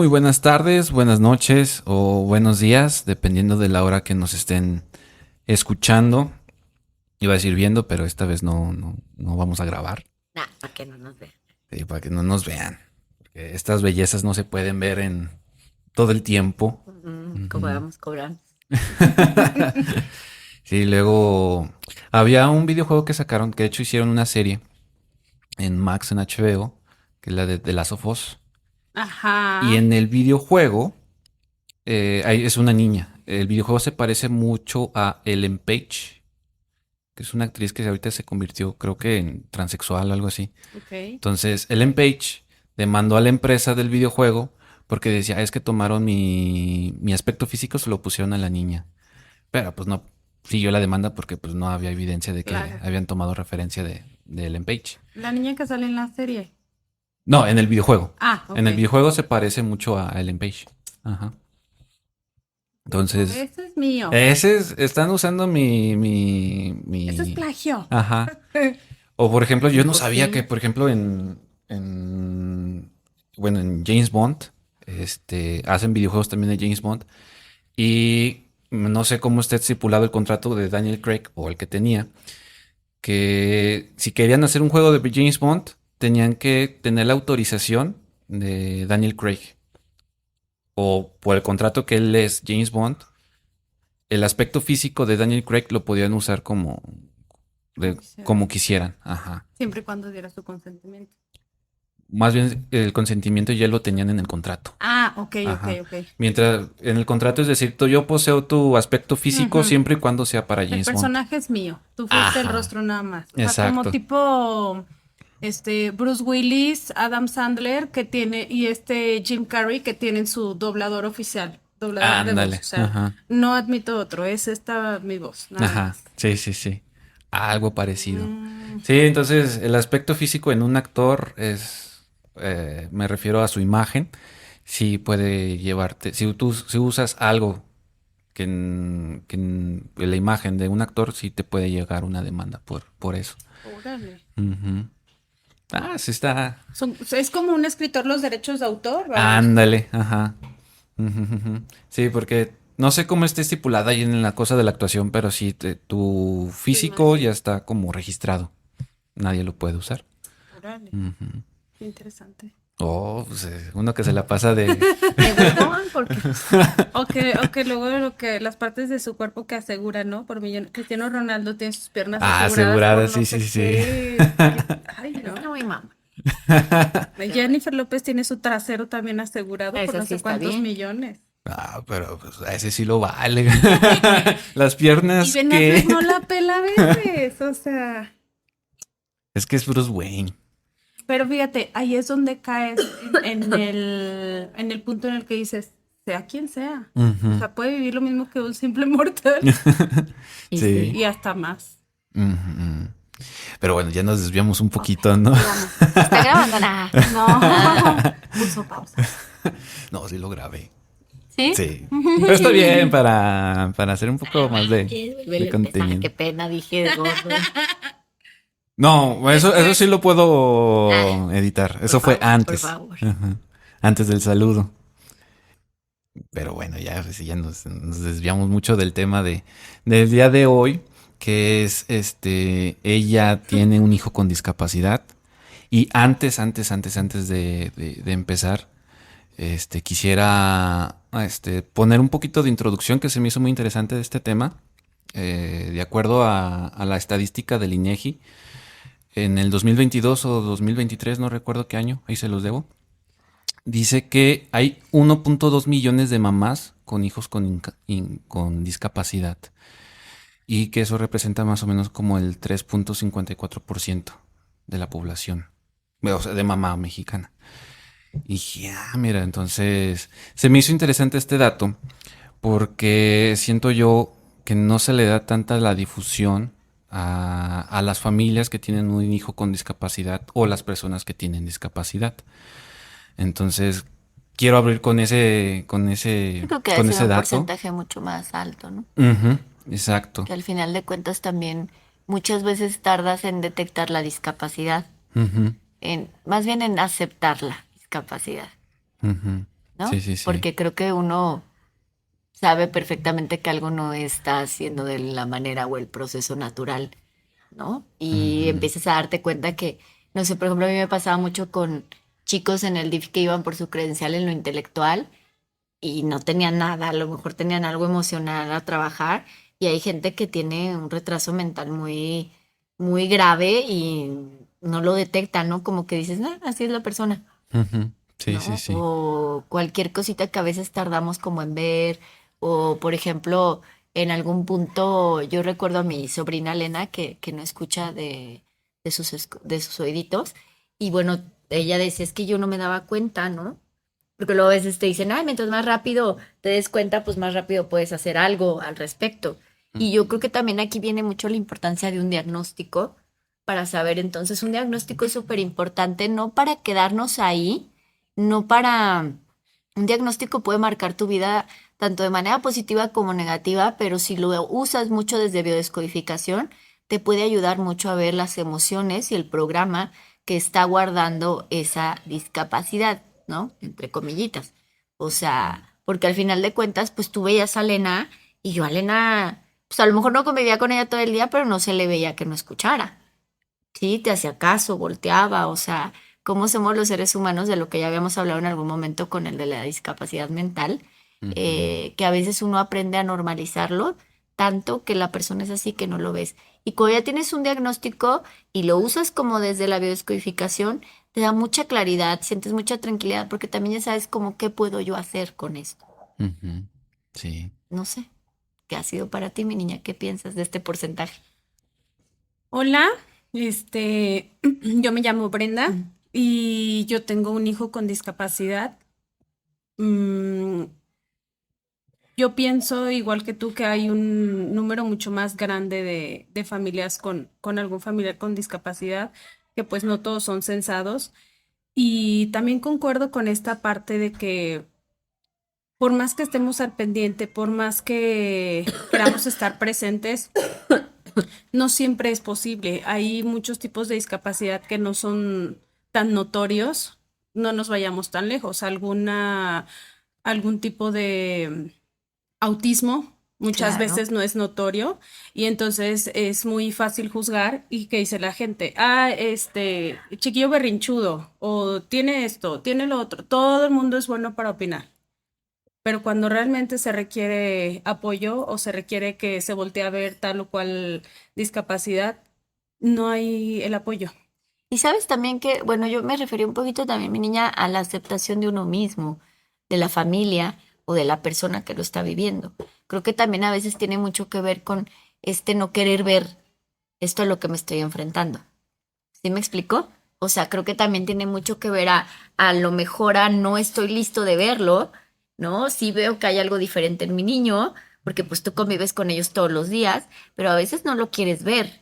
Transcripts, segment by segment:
Muy buenas tardes, buenas noches o buenos días, dependiendo de la hora que nos estén escuchando. Iba a decir viendo, pero esta vez no vamos a grabar. Nah, para que no nos vean. Sí, para que no nos vean. Porque estas bellezas no se pueden ver en todo el tiempo. Ujú. Cobramos. Sí, luego había un videojuego que sacaron, que de hecho hicieron una serie en Max, en HBO, que es la de The Last of Us. Y Ajá. en el videojuego es una niña. El videojuego se parece mucho a Ellen Page, que es una actriz que ahorita se convirtió, creo que en transexual o algo así. Ok. Entonces, Ellen Page demandó a la empresa del videojuego porque decía, es que tomaron mi aspecto físico, se lo pusieron a la niña. Pero pues no siguió la demanda porque pues no había evidencia de que Claro. habían tomado referencia de Ellen Page. La niña que sale en la serie. No, en el videojuego. Ah, ok. En el videojuego se parece mucho a Ellen Page. Ajá. Entonces, Ese es mío. están usando Eso es plagio. Ajá. O por ejemplo, yo no Pues sabía sí. que, por ejemplo, bueno, en James Bond, hacen videojuegos también de James Bond. Y no sé cómo está estipulado el contrato de Daniel Craig o el que tenía, que si querían hacer un juego de James Bond, tenían que tener la autorización de Daniel Craig. O por el contrato que él es James Bond, el aspecto físico de Daniel Craig lo podían usar como quisieran. Ajá. Siempre y cuando diera su consentimiento. Más bien el consentimiento ya lo tenían en el contrato. Ah, ok. Ajá. Mientras en el contrato es decir, yo poseo tu aspecto físico siempre y cuando sea para El James Bond. personaje es mío. Tú fuiste el Ajá. rostro nada más. O sea, Exacto. como tipo Bruce Willis, Adam Sandler, que tiene, y Jim Carrey, que tienen su doblador oficial. Doblador de voz. Ándale. O sea, Ajá. no admito otro. Es esta mi voz. Nada Ajá. más. Sí. Algo parecido. Mm, Sí, entonces el aspecto físico en un actor me refiero a su imagen, sí puede llevarte, si usas algo que en la imagen de un actor, sí te puede llegar una demanda por eso. órale. Ujú. Sí está. Es como un escritor los derechos de autor, ¿verdad? Ándale, ajá. Ujú. Sí, porque no sé cómo está estipulada ahí en la cosa de la actuación, pero sí, tu físico ya está como registrado. Nadie lo puede usar. Órale, Ujú. qué interesante. Oh, pues uno que se la pasa de... Me huevón porque O que luego las partes de su cuerpo que aseguran, ¿no? Por millón. Cristiano Ronaldo tiene sus piernas asegurada, aseguradas por sí, no sí, sé sí. qué. Ay, está no. muy mamá. Jennifer López tiene su trasero también asegurado por Eso no sí sé está cuántos bien. millones. Pero pues, a ese sí lo vale. Las Y piernas Ben Affleck no la pela a veces, o sea. Es que es Bruce Wayne. Pero fíjate, ahí es donde caes en el punto en el que dices, sea quien sea. O sea, puede vivir lo mismo que un simple mortal Y Sí. y hasta más. Ujú. Pero bueno, ya nos desviamos un poquito, ¿no? digamos, ¿está grabando? Nah. No, puso pausa. No, sí lo grabé. ¿Sí? Sí. Pero está bien para hacer un poco más de Vuelve a empezar. contenido. Qué pena, dije de gordo. No, eso sí lo puedo editar. Eso fue favor, antes. por favor. Ajá. Antes del saludo. Pero bueno, ya, pues, ya nos desviamos mucho del tema del día de hoy, que es ella tiene un hijo con discapacidad. Y antes de empezar, quisiera poner un poquito de introducción que se me hizo muy interesante de este tema. De acuerdo a la estadística del INEGI, en el 2022 o 2023, no recuerdo qué año, ahí se los debo, dice que hay 1.2 millones de mamás con hijos con discapacidad y que eso representa más o menos como el 3.54% de la población, o sea, de mamá mexicana. Y dije, mira, entonces se me hizo interesante este dato porque siento yo que no se le da tanta la difusión a las familias que tienen un hijo con discapacidad o las personas que tienen discapacidad. Entonces, quiero abrir con ese Yo creo que debe ser un dato. porcentaje mucho más alto, ¿no? Ujú, exacto. Que al final de cuentas también muchas veces tardas en detectar la discapacidad, Ujú, más bien en aceptar la discapacidad. ujú. ¿no? Sí, sí, sí. Porque creo que uno sabe perfectamente que algo no está haciendo de la manera o el proceso natural, ¿no? Y Ujú. empiezas a darte cuenta que, no sé, por ejemplo, a mí me pasaba mucho con chicos en el DIF que iban por su credencial en lo intelectual y no tenían nada, a lo mejor tenían algo emocional a trabajar y hay gente que tiene un retraso mental muy, muy grave y no lo detecta, ¿no? Como que dices, no, así es la persona, Ujú. Sí, sí, ¿no? sí. O cualquier cosita que a veces tardamos como en ver, o por ejemplo, en algún punto yo recuerdo a mi sobrina Elena que no escucha de sus oíditos, y bueno, ella decía, es que yo no me daba cuenta, ¿no? Porque luego a veces te dicen, ay, mientras más rápido te des cuenta, pues más rápido puedes hacer algo al respecto. Y yo creo que también aquí viene mucho la importancia de un diagnóstico para saber, entonces, un diagnóstico es súper importante, no para quedarnos ahí, no para... Un diagnóstico puede marcar tu vida tanto de manera positiva como negativa, pero si lo usas mucho desde biodescodificación, te puede ayudar mucho a ver las emociones y el programa que está guardando esa discapacidad, ¿no? Entre comillitas. O sea, porque al final de cuentas, pues tú veías a Lena y yo a Lena, pues a lo mejor no convivía con ella todo el día, pero no se le veía que no escuchara. Sí, te hacía caso, volteaba, o sea, cómo somos los seres humanos, de lo que ya habíamos hablado en algún momento con el de la discapacidad mental, Ujú. que a veces uno aprende a normalizarlo tanto que la persona es así que no lo ves. Y cuando ya tienes un diagnóstico y lo usas como desde la biodescodificación, te da mucha claridad, sientes mucha tranquilidad, porque también ya sabes como qué puedo yo hacer con esto. Ujú. Sí. No sé, ¿qué ha sido para ti, mi niña? ¿Qué piensas de este porcentaje? Hola, yo me llamo Brenda y yo tengo un hijo con discapacidad. Mm, yo pienso, igual que tú, que hay un número mucho más grande de familias con algún familiar con discapacidad, que pues no todos son censados. Y también concuerdo con esta parte de que por más que estemos al pendiente, por más que queramos estar presentes, no siempre es posible. Hay muchos tipos de discapacidad que no son tan notorios. No nos vayamos tan lejos. Algún tipo de autismo muchas Claro. veces no es notorio y entonces es muy fácil juzgar y que dice la gente, chiquillo berrinchudo o tiene esto, tiene lo otro. Todo el mundo es bueno para opinar. Pero cuando realmente se requiere apoyo o se requiere que se voltee a ver tal o cual discapacidad, no hay el apoyo. Y sabes también que, bueno, yo me refería un poquito también, mi niña, a la aceptación de uno mismo, de la familia o de la persona que lo está viviendo. Creo que también a veces tiene mucho que ver con este no querer ver esto a lo que me estoy enfrentando. ¿Sí me explico? O sea, creo que también tiene mucho que ver a lo mejor a no estoy listo de verlo, ¿no? Sí veo que hay algo diferente en mi niño, porque pues tú convives con ellos todos los días, pero a veces no lo quieres ver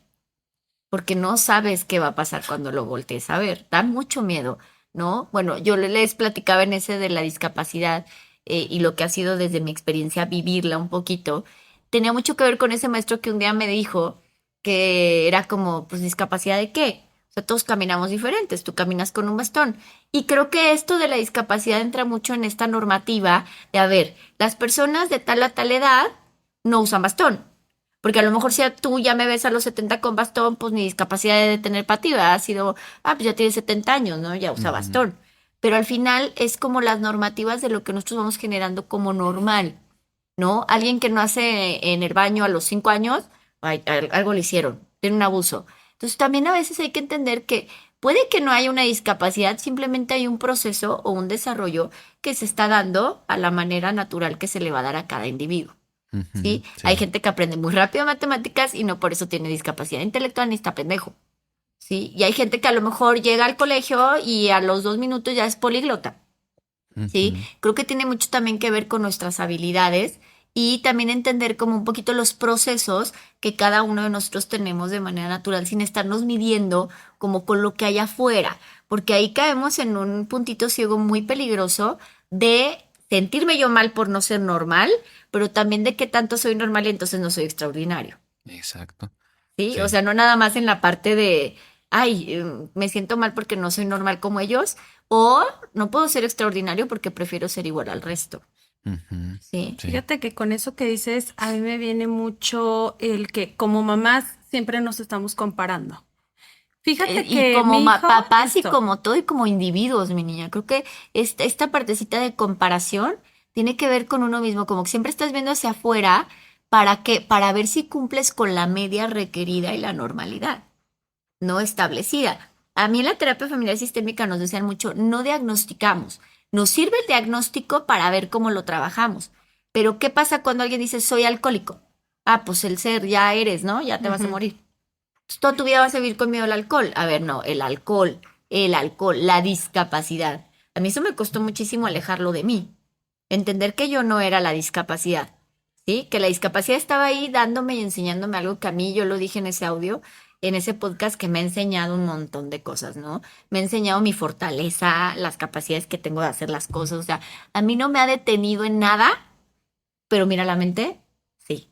porque no sabes qué va a pasar cuando lo voltees a ver. Da mucho miedo, ¿no? Bueno, yo les platicaba en ese de la discapacidad y lo que ha sido desde mi experiencia vivirla un poquito. Tenía mucho que ver con ese maestro que un día me dijo que era como, pues, ¿discapacidad de qué? O sea, todos caminamos diferentes, tú caminas con un bastón. Y creo que esto de la discapacidad entra mucho en esta normativa de, a ver, las personas de tal a tal edad no usan bastón. Porque a lo mejor si tú ya me ves a los 70 con bastón, pues mi discapacidad de tener patilla ha sido, pues ya tiene 70 años, ¿no? Ya usa Ujú. bastón. Pero al final es como las normativas de lo que nosotros vamos generando como normal, ¿no? Alguien que no hace en el baño a los 5 años, algo le hicieron, tiene un abuso. Entonces también a veces hay que entender que puede que no haya una discapacidad, simplemente hay un proceso o un desarrollo que se está dando a la manera natural que se le va a dar a cada individuo. Ujú. ¿Sí? Hay Sí. gente que aprende muy rápido matemáticas y no por eso tiene discapacidad intelectual ni está pendejo, ¿sí? Y hay gente que a lo mejor llega al colegio y a los 2 minutos ya es políglota, ¿sí? Ujú. Creo que tiene mucho también que ver con nuestras habilidades y también entender como un poquito los procesos que cada uno de nosotros tenemos de manera natural sin estarnos midiendo como con lo que hay afuera, porque ahí caemos en un puntito ciego muy peligroso de sentirme yo mal por no ser normal, pero también de que tanto soy normal y entonces no soy extraordinario. Exacto. ¿Sí? O Sí. sea, no nada más en la parte de ay, me siento mal porque no soy normal como ellos, o no puedo ser extraordinario porque prefiero ser igual al resto. Ujú. Sí. Sí. Fíjate que con eso que dices, a mí me viene mucho el que como mamás siempre nos estamos comparando. Fíjate Y que como mi hijo, papás y esto, como todo y como individuos, mi niña, creo que esta partecita de comparación tiene que ver con uno mismo, como que siempre estás viendo hacia afuera para ver si cumples con la media requerida y la normalidad no establecida. A mí en la terapia familiar sistémica nos decían mucho, no diagnosticamos, nos sirve el diagnóstico para ver cómo lo trabajamos. Pero ¿qué pasa cuando alguien dice soy alcohólico? Ah, pues el ser ya eres, ¿no? Ya te vas a ujú, morir. Pues, toda tu vida vas a vivir con miedo al alcohol. A ver, no, el alcohol, la discapacidad. A mí eso me costó muchísimo alejarlo de mí. Entender que yo no era la discapacidad, ¿sí? Que la discapacidad estaba ahí dándome y enseñándome algo que a mí, yo lo dije en ese audio, en ese podcast, que me ha enseñado un montón de cosas, ¿no? Me ha enseñado mi fortaleza, las capacidades que tengo de hacer las cosas. O sea, a mí no me ha detenido en nada, pero mira la mente, sí.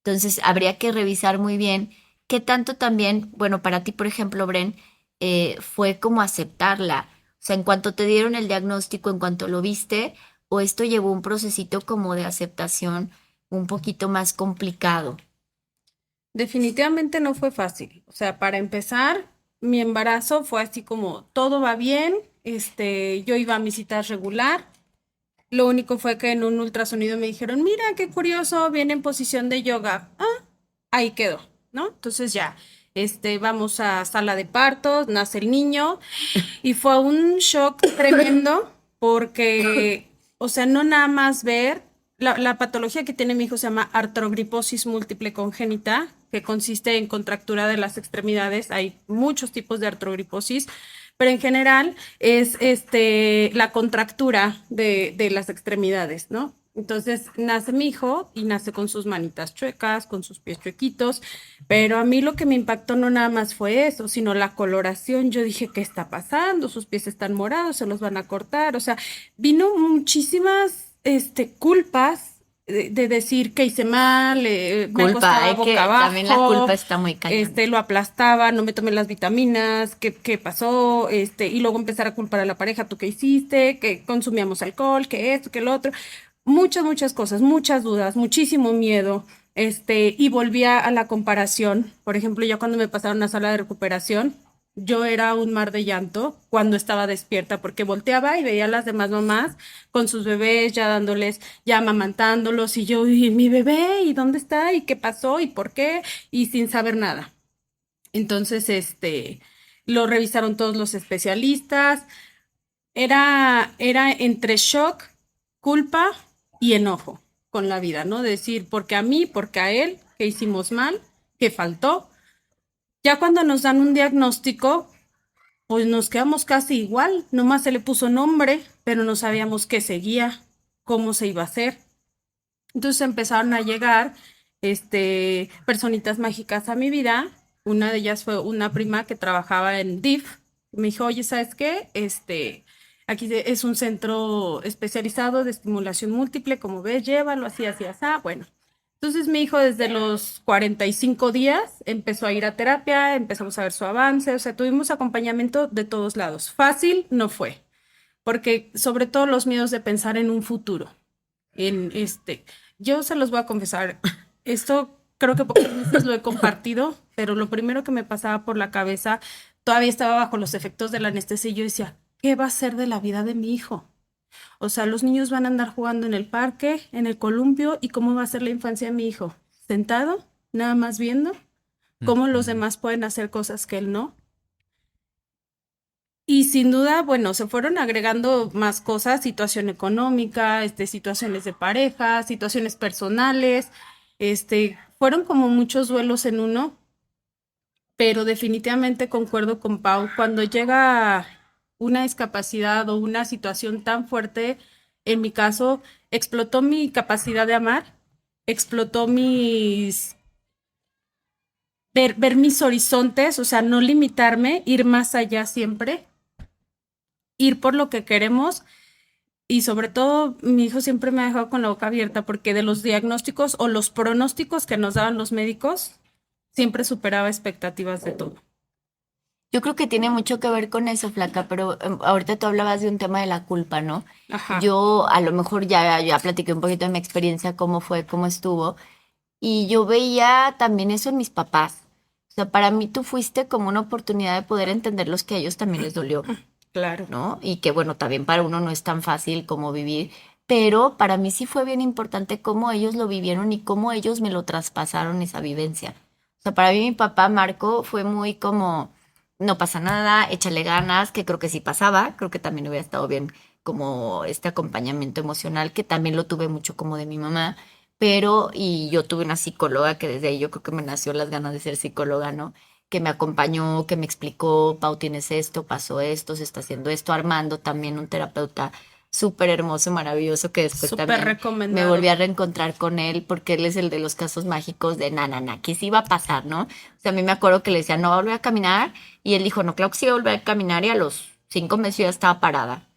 Entonces, habría que revisar muy bien qué tanto también, bueno, para ti, por ejemplo, Bren, fue como aceptarla. O sea, en cuanto te dieron el diagnóstico, en cuanto lo viste, o esto llevó un procesito como de aceptación un poquito más complicado. definitivamente no fue fácil. O sea, para empezar, mi embarazo fue así como todo va bien, yo iba a mis citas regular. Lo único fue que en un ultrasonido me dijeron, mira, qué curioso, viene en posición de yoga. Ah, ahí quedó, ¿no? Entonces ya, vamos a sala de partos, nace el niño y fue un shock tremendo porque, o sea, no nada más ver, la patología que tiene mi hijo se llama artrogriposis múltiple congénita, que consiste en contractura de las extremidades. Hay muchos tipos de artrogriposis, pero en general es la contractura de las extremidades, ¿no? Entonces nace mi hijo y nace con sus manitas chuecas, con sus pies chuequitos, pero a mí lo que me impactó no nada más fue eso, sino la coloración. Yo dije, ¿qué está pasando? Sus pies están morados, se los van a cortar. O sea, vino muchísimas culpas de decir que hice mal, me Culpa, acostaba hay boca que, también la abajo, culpa está muy cañón. lo aplastaba, no me tomé las vitaminas, ¿qué pasó? Y luego empezar a culpar a la pareja, ¿tú qué hiciste? Que consumíamos alcohol, que esto, que lo otro. Muchas, muchas cosas, muchas dudas, muchísimo miedo. Y volvía a la comparación. Por ejemplo, ya cuando me pasaron a sala de recuperación, yo era un mar de llanto cuando estaba despierta, porque volteaba y veía a las demás mamás con sus bebés, ya dándoles, ya amamantándolos, y yo, ¿y mi bebé? ¿Y dónde está? ¿Y qué pasó? ¿Y por qué? Y sin saber nada. Entonces, lo revisaron todos los especialistas. Era entre shock, culpa y enojo con la vida, ¿no? Decir, porque a mí, porque a él, que hicimos mal, que faltó. Ya cuando nos dan un diagnóstico, pues nos quedamos casi igual, nomás se le puso nombre, pero no sabíamos qué seguía, cómo se iba a hacer. Entonces empezaron a llegar, personitas mágicas a mi vida. Una de ellas fue una prima que trabajaba en DIF. Me dijo, oye, ¿sabes qué? Aquí es un centro especializado de estimulación múltiple, como ves, llévalo así, así, así. Bueno, entonces mi hijo desde los 45 días empezó a ir a terapia, empezamos a ver su avance, o sea, tuvimos acompañamiento de todos lados. Fácil no fue, porque sobre todo los miedos de pensar en un futuro. En yo se los voy a confesar, esto creo que pocas veces lo he compartido, pero lo primero que me pasaba por la cabeza, todavía estaba bajo los efectos de la anestesia y yo decía, ¿qué va a ser de la vida de mi hijo? O sea, los niños van a andar jugando en el parque, en el columpio, ¿y cómo va a ser la infancia de mi hijo? ¿Sentado? ¿Nada más viendo? ¿Cómo los Ujú. demás pueden hacer cosas que él no? Y sin duda, bueno, se fueron agregando más cosas, situación económica, situaciones de pareja, situaciones personales, fueron como muchos duelos en uno, pero definitivamente concuerdo con Pau, cuando llega una discapacidad o una situación tan fuerte, en mi caso, explotó mi capacidad de amar, explotó ver mis horizontes, o sea, no limitarme, ir más allá siempre, ir por lo que queremos. Y sobre todo, mi hijo siempre me ha dejado con la boca abierta porque de los diagnósticos o los pronósticos que nos daban los médicos, siempre superaba expectativas de todo. Yo creo que tiene mucho que ver con eso, Flaca, pero ahorita tú hablabas de un tema de la culpa, ¿no? Ajá. Yo a lo mejor ya platiqué un poquito de mi experiencia, cómo fue, cómo estuvo, y yo veía también eso en mis papás. O sea, para mí tú fuiste como una oportunidad de poder entenderlos que a ellos también les dolió, Claro. ¿no? Y que bueno, también para uno no es tan fácil como vivir, pero para mí sí fue bien importante cómo ellos lo vivieron y cómo ellos me lo traspasaron esa vivencia. O sea, para mí mi papá Marco fue muy como, no pasa nada, échale ganas, que creo que sí pasaba, creo que también hubiera estado bien como este acompañamiento emocional, que también lo tuve mucho como de mi mamá, pero y yo tuve una psicóloga que desde ahí yo creo que me nació las ganas de ser psicóloga, ¿no? Que me acompañó, que me explicó, Pau, tienes esto, pasó esto, se está haciendo esto. Armando también, un terapeuta súper hermoso, maravilloso, que después Súper también me volví recomendado. a reencontrar con él porque él es el de los casos mágicos de na, que sí iba a pasar, ¿no? O sea, a mí me acuerdo que le decía, no va a volver a caminar, y él dijo, no, claro que sí va a volver a caminar, y a los 5 meses yo ya estaba parada.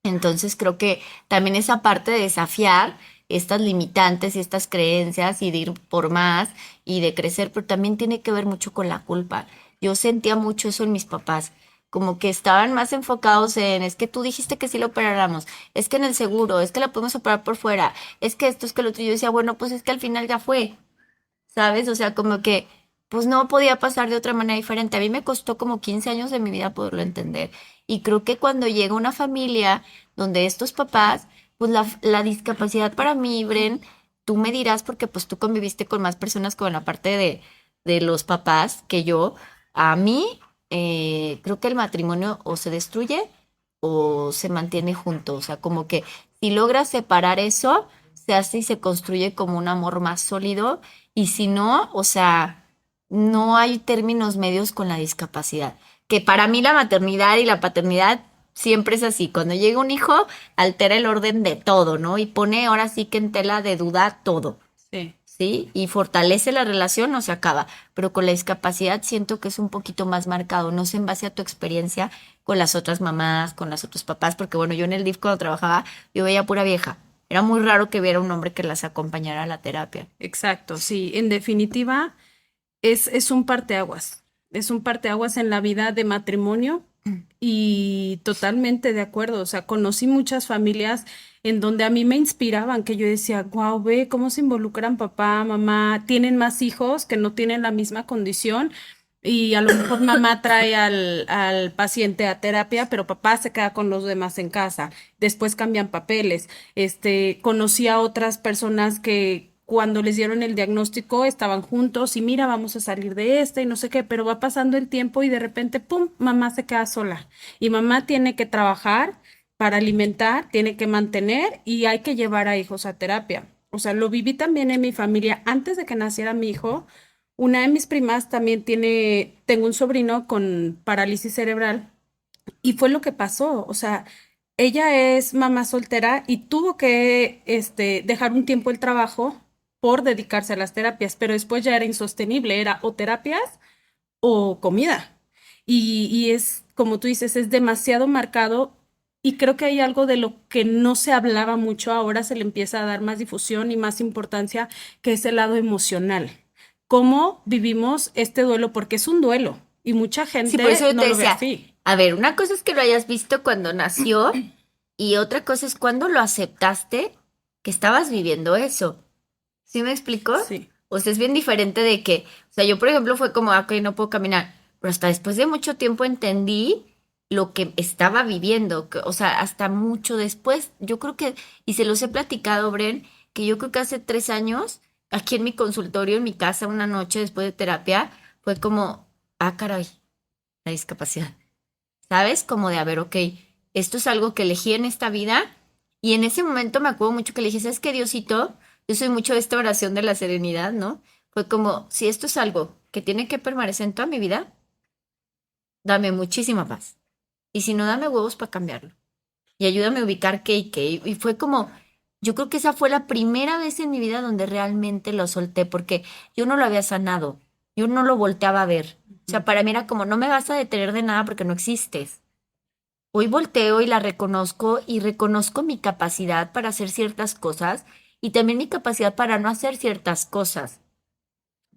Entonces creo que también esa parte de desafiar estas limitantes y estas creencias y de ir por más y de crecer, pero también tiene que ver mucho con la culpa. Yo sentía mucho eso en mis papás, como que estaban más enfocados en, es que tú dijiste que sí lo operáramos, es que en el seguro, es que la podemos operar por fuera, es que esto, es que lo otro. Y yo decía, bueno, pues es que al final ya fue. ¿Sabes? O sea, como que pues no podía pasar de otra manera diferente. A mí me costó como 15 años de mi vida poderlo entender. Y creo que cuando llega una familia donde estos papás, pues la discapacidad para mí, Bren, tú me dirás porque pues tú conviviste con más personas con la parte de los papás que yo. A mí creo que el matrimonio o se destruye o se mantiene junto. O sea, como que si logras separar eso, se hace y se construye como un amor más sólido, y si no, o sea, no hay términos medios con la discapacidad. Que para mí la maternidad y la paternidad siempre es así. Cuando llega un hijo, altera el orden de todo, ¿no? Y pone ahora sí que en tela de duda todo, Sí. ¿sí? Y fortalece la relación, no se acaba. Pero con la discapacidad siento que es un poquito más marcado. No sé en base a tu experiencia con las otras mamás, con los otros papás, porque bueno, yo en el DIF cuando trabajaba, yo veía pura vieja. Era muy raro que viera un hombre que las acompañara a la terapia. Exacto, sí. En definitiva, es un parteaguas. Es un parteaguas en la vida de matrimonio y totalmente de acuerdo. O sea, conocí muchas familias en donde a mí me inspiraban, que yo decía, wow, ve cómo se involucran papá, mamá, tienen más hijos que no tienen la misma condición. Y a lo mejor mamá trae al paciente a terapia, pero papá se queda con los demás en casa. Después cambian papeles. Conocí a otras personas que cuando les dieron el diagnóstico estaban juntos y mira, vamos a salir de y no sé qué, pero va pasando el tiempo y de repente, ¡pum!, mamá se queda sola. Y mamá tiene que trabajar para alimentar, tiene que mantener y hay que llevar a hijos a terapia. O sea, lo viví también en mi familia antes de que naciera mi hijo. Una de mis primas también tengo un sobrino con parálisis cerebral y fue lo que pasó. O sea, ella es mamá soltera y tuvo que dejar un tiempo el trabajo por dedicarse a las terapias, pero después ya era insostenible, era o terapias o comida. Y es, como tú dices, es demasiado marcado y creo que hay algo de lo que no se hablaba mucho, ahora se le empieza a dar más difusión y más importancia, que es el lado emocional. ¿Cómo vivimos este duelo? Porque es un duelo y mucha Sí, por eso gente yo no te lo ve decía, así. a ver, una cosa es que lo hayas visto cuando nació y otra cosa es cuando lo aceptaste que estabas viviendo eso. ¿Sí me explicó? Sí, O sea, es bien diferente de que, o sea, yo por ejemplo fue como, ok, no puedo caminar, pero hasta después de mucho tiempo entendí lo que estaba viviendo, o sea, hasta mucho después, yo creo que, y se los he platicado, Bren, que yo creo que hace 3 años, aquí en mi consultorio, en mi casa, una noche después de terapia, fue como, ah, caray, la discapacidad. ¿Sabes? Como de, a ver, ok, esto es algo que elegí en esta vida. Y en ese momento me acuerdo mucho que le dije, ¿sabes qué, Diosito? Yo soy mucho de esta oración de la serenidad, ¿no? Fue como, si esto es algo que tiene que permanecer en toda mi vida, dame muchísima paz. Y si no, dame huevos para cambiarlo. Y ayúdame a ubicar qué y qué. Y fue como, yo creo que esa fue la primera vez en mi vida donde realmente lo solté, porque yo no lo había sanado. Yo no lo volteaba a ver. O sea, para mí era como, no me vas a detener de nada porque no existes. Hoy volteo y la reconozco y reconozco mi capacidad para hacer ciertas cosas y también mi capacidad para no hacer ciertas cosas.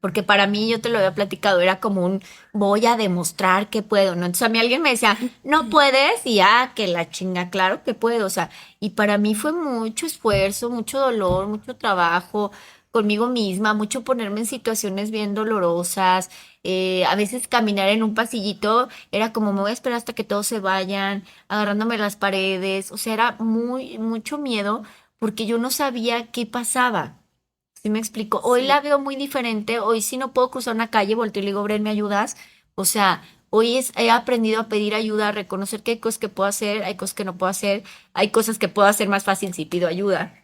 Porque para mí, yo te lo había platicado, era como un voy a demostrar que puedo, ¿no? Entonces a mí alguien me decía, no puedes, y que la chinga, claro que puedo, o sea, y para mí fue mucho esfuerzo, mucho dolor, mucho trabajo conmigo misma, mucho ponerme en situaciones bien dolorosas, a veces caminar en un pasillito era como me voy a esperar hasta que todos se vayan, agarrándome las paredes, o sea, era mucho miedo porque yo no sabía qué pasaba. ¿Sí me explico? Hoy Sí. la veo muy diferente. Hoy si no puedo cruzar una calle, volteo y le digo, Bren, ¿me ayudas? O sea, he aprendido a pedir ayuda, a reconocer que hay cosas que puedo hacer, hay cosas que no puedo hacer, hay cosas que puedo hacer más fácil si pido ayuda.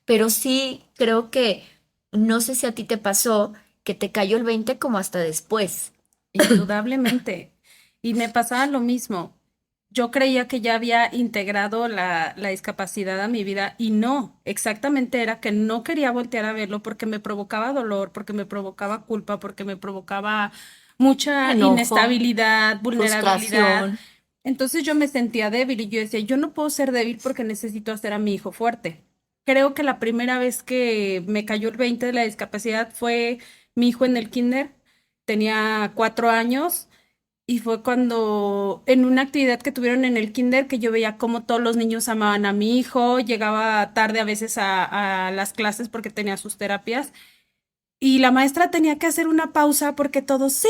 Pero sí creo que, no sé si a ti te pasó, que te cayó el 20 como hasta después. Indudablemente. Y me pasaba lo mismo. Yo creía que ya había integrado la discapacidad a mi vida y no, exactamente era que no quería voltear a verlo porque me provocaba dolor, porque me provocaba culpa, porque me provocaba mucha Enojo, inestabilidad, vulnerabilidad. frustración. Entonces yo me sentía débil y yo decía, yo no puedo ser débil porque necesito hacer a mi hijo fuerte. Creo que la primera vez que me cayó el 20 de la discapacidad fue mi hijo en el kinder. Tenía 4 años y fue cuando en una actividad que tuvieron en el kinder que yo veía cómo todos los niños amaban a mi hijo, llegaba tarde a veces a las clases porque tenía sus terapias y la maestra tenía que hacer una pausa porque todos, sí,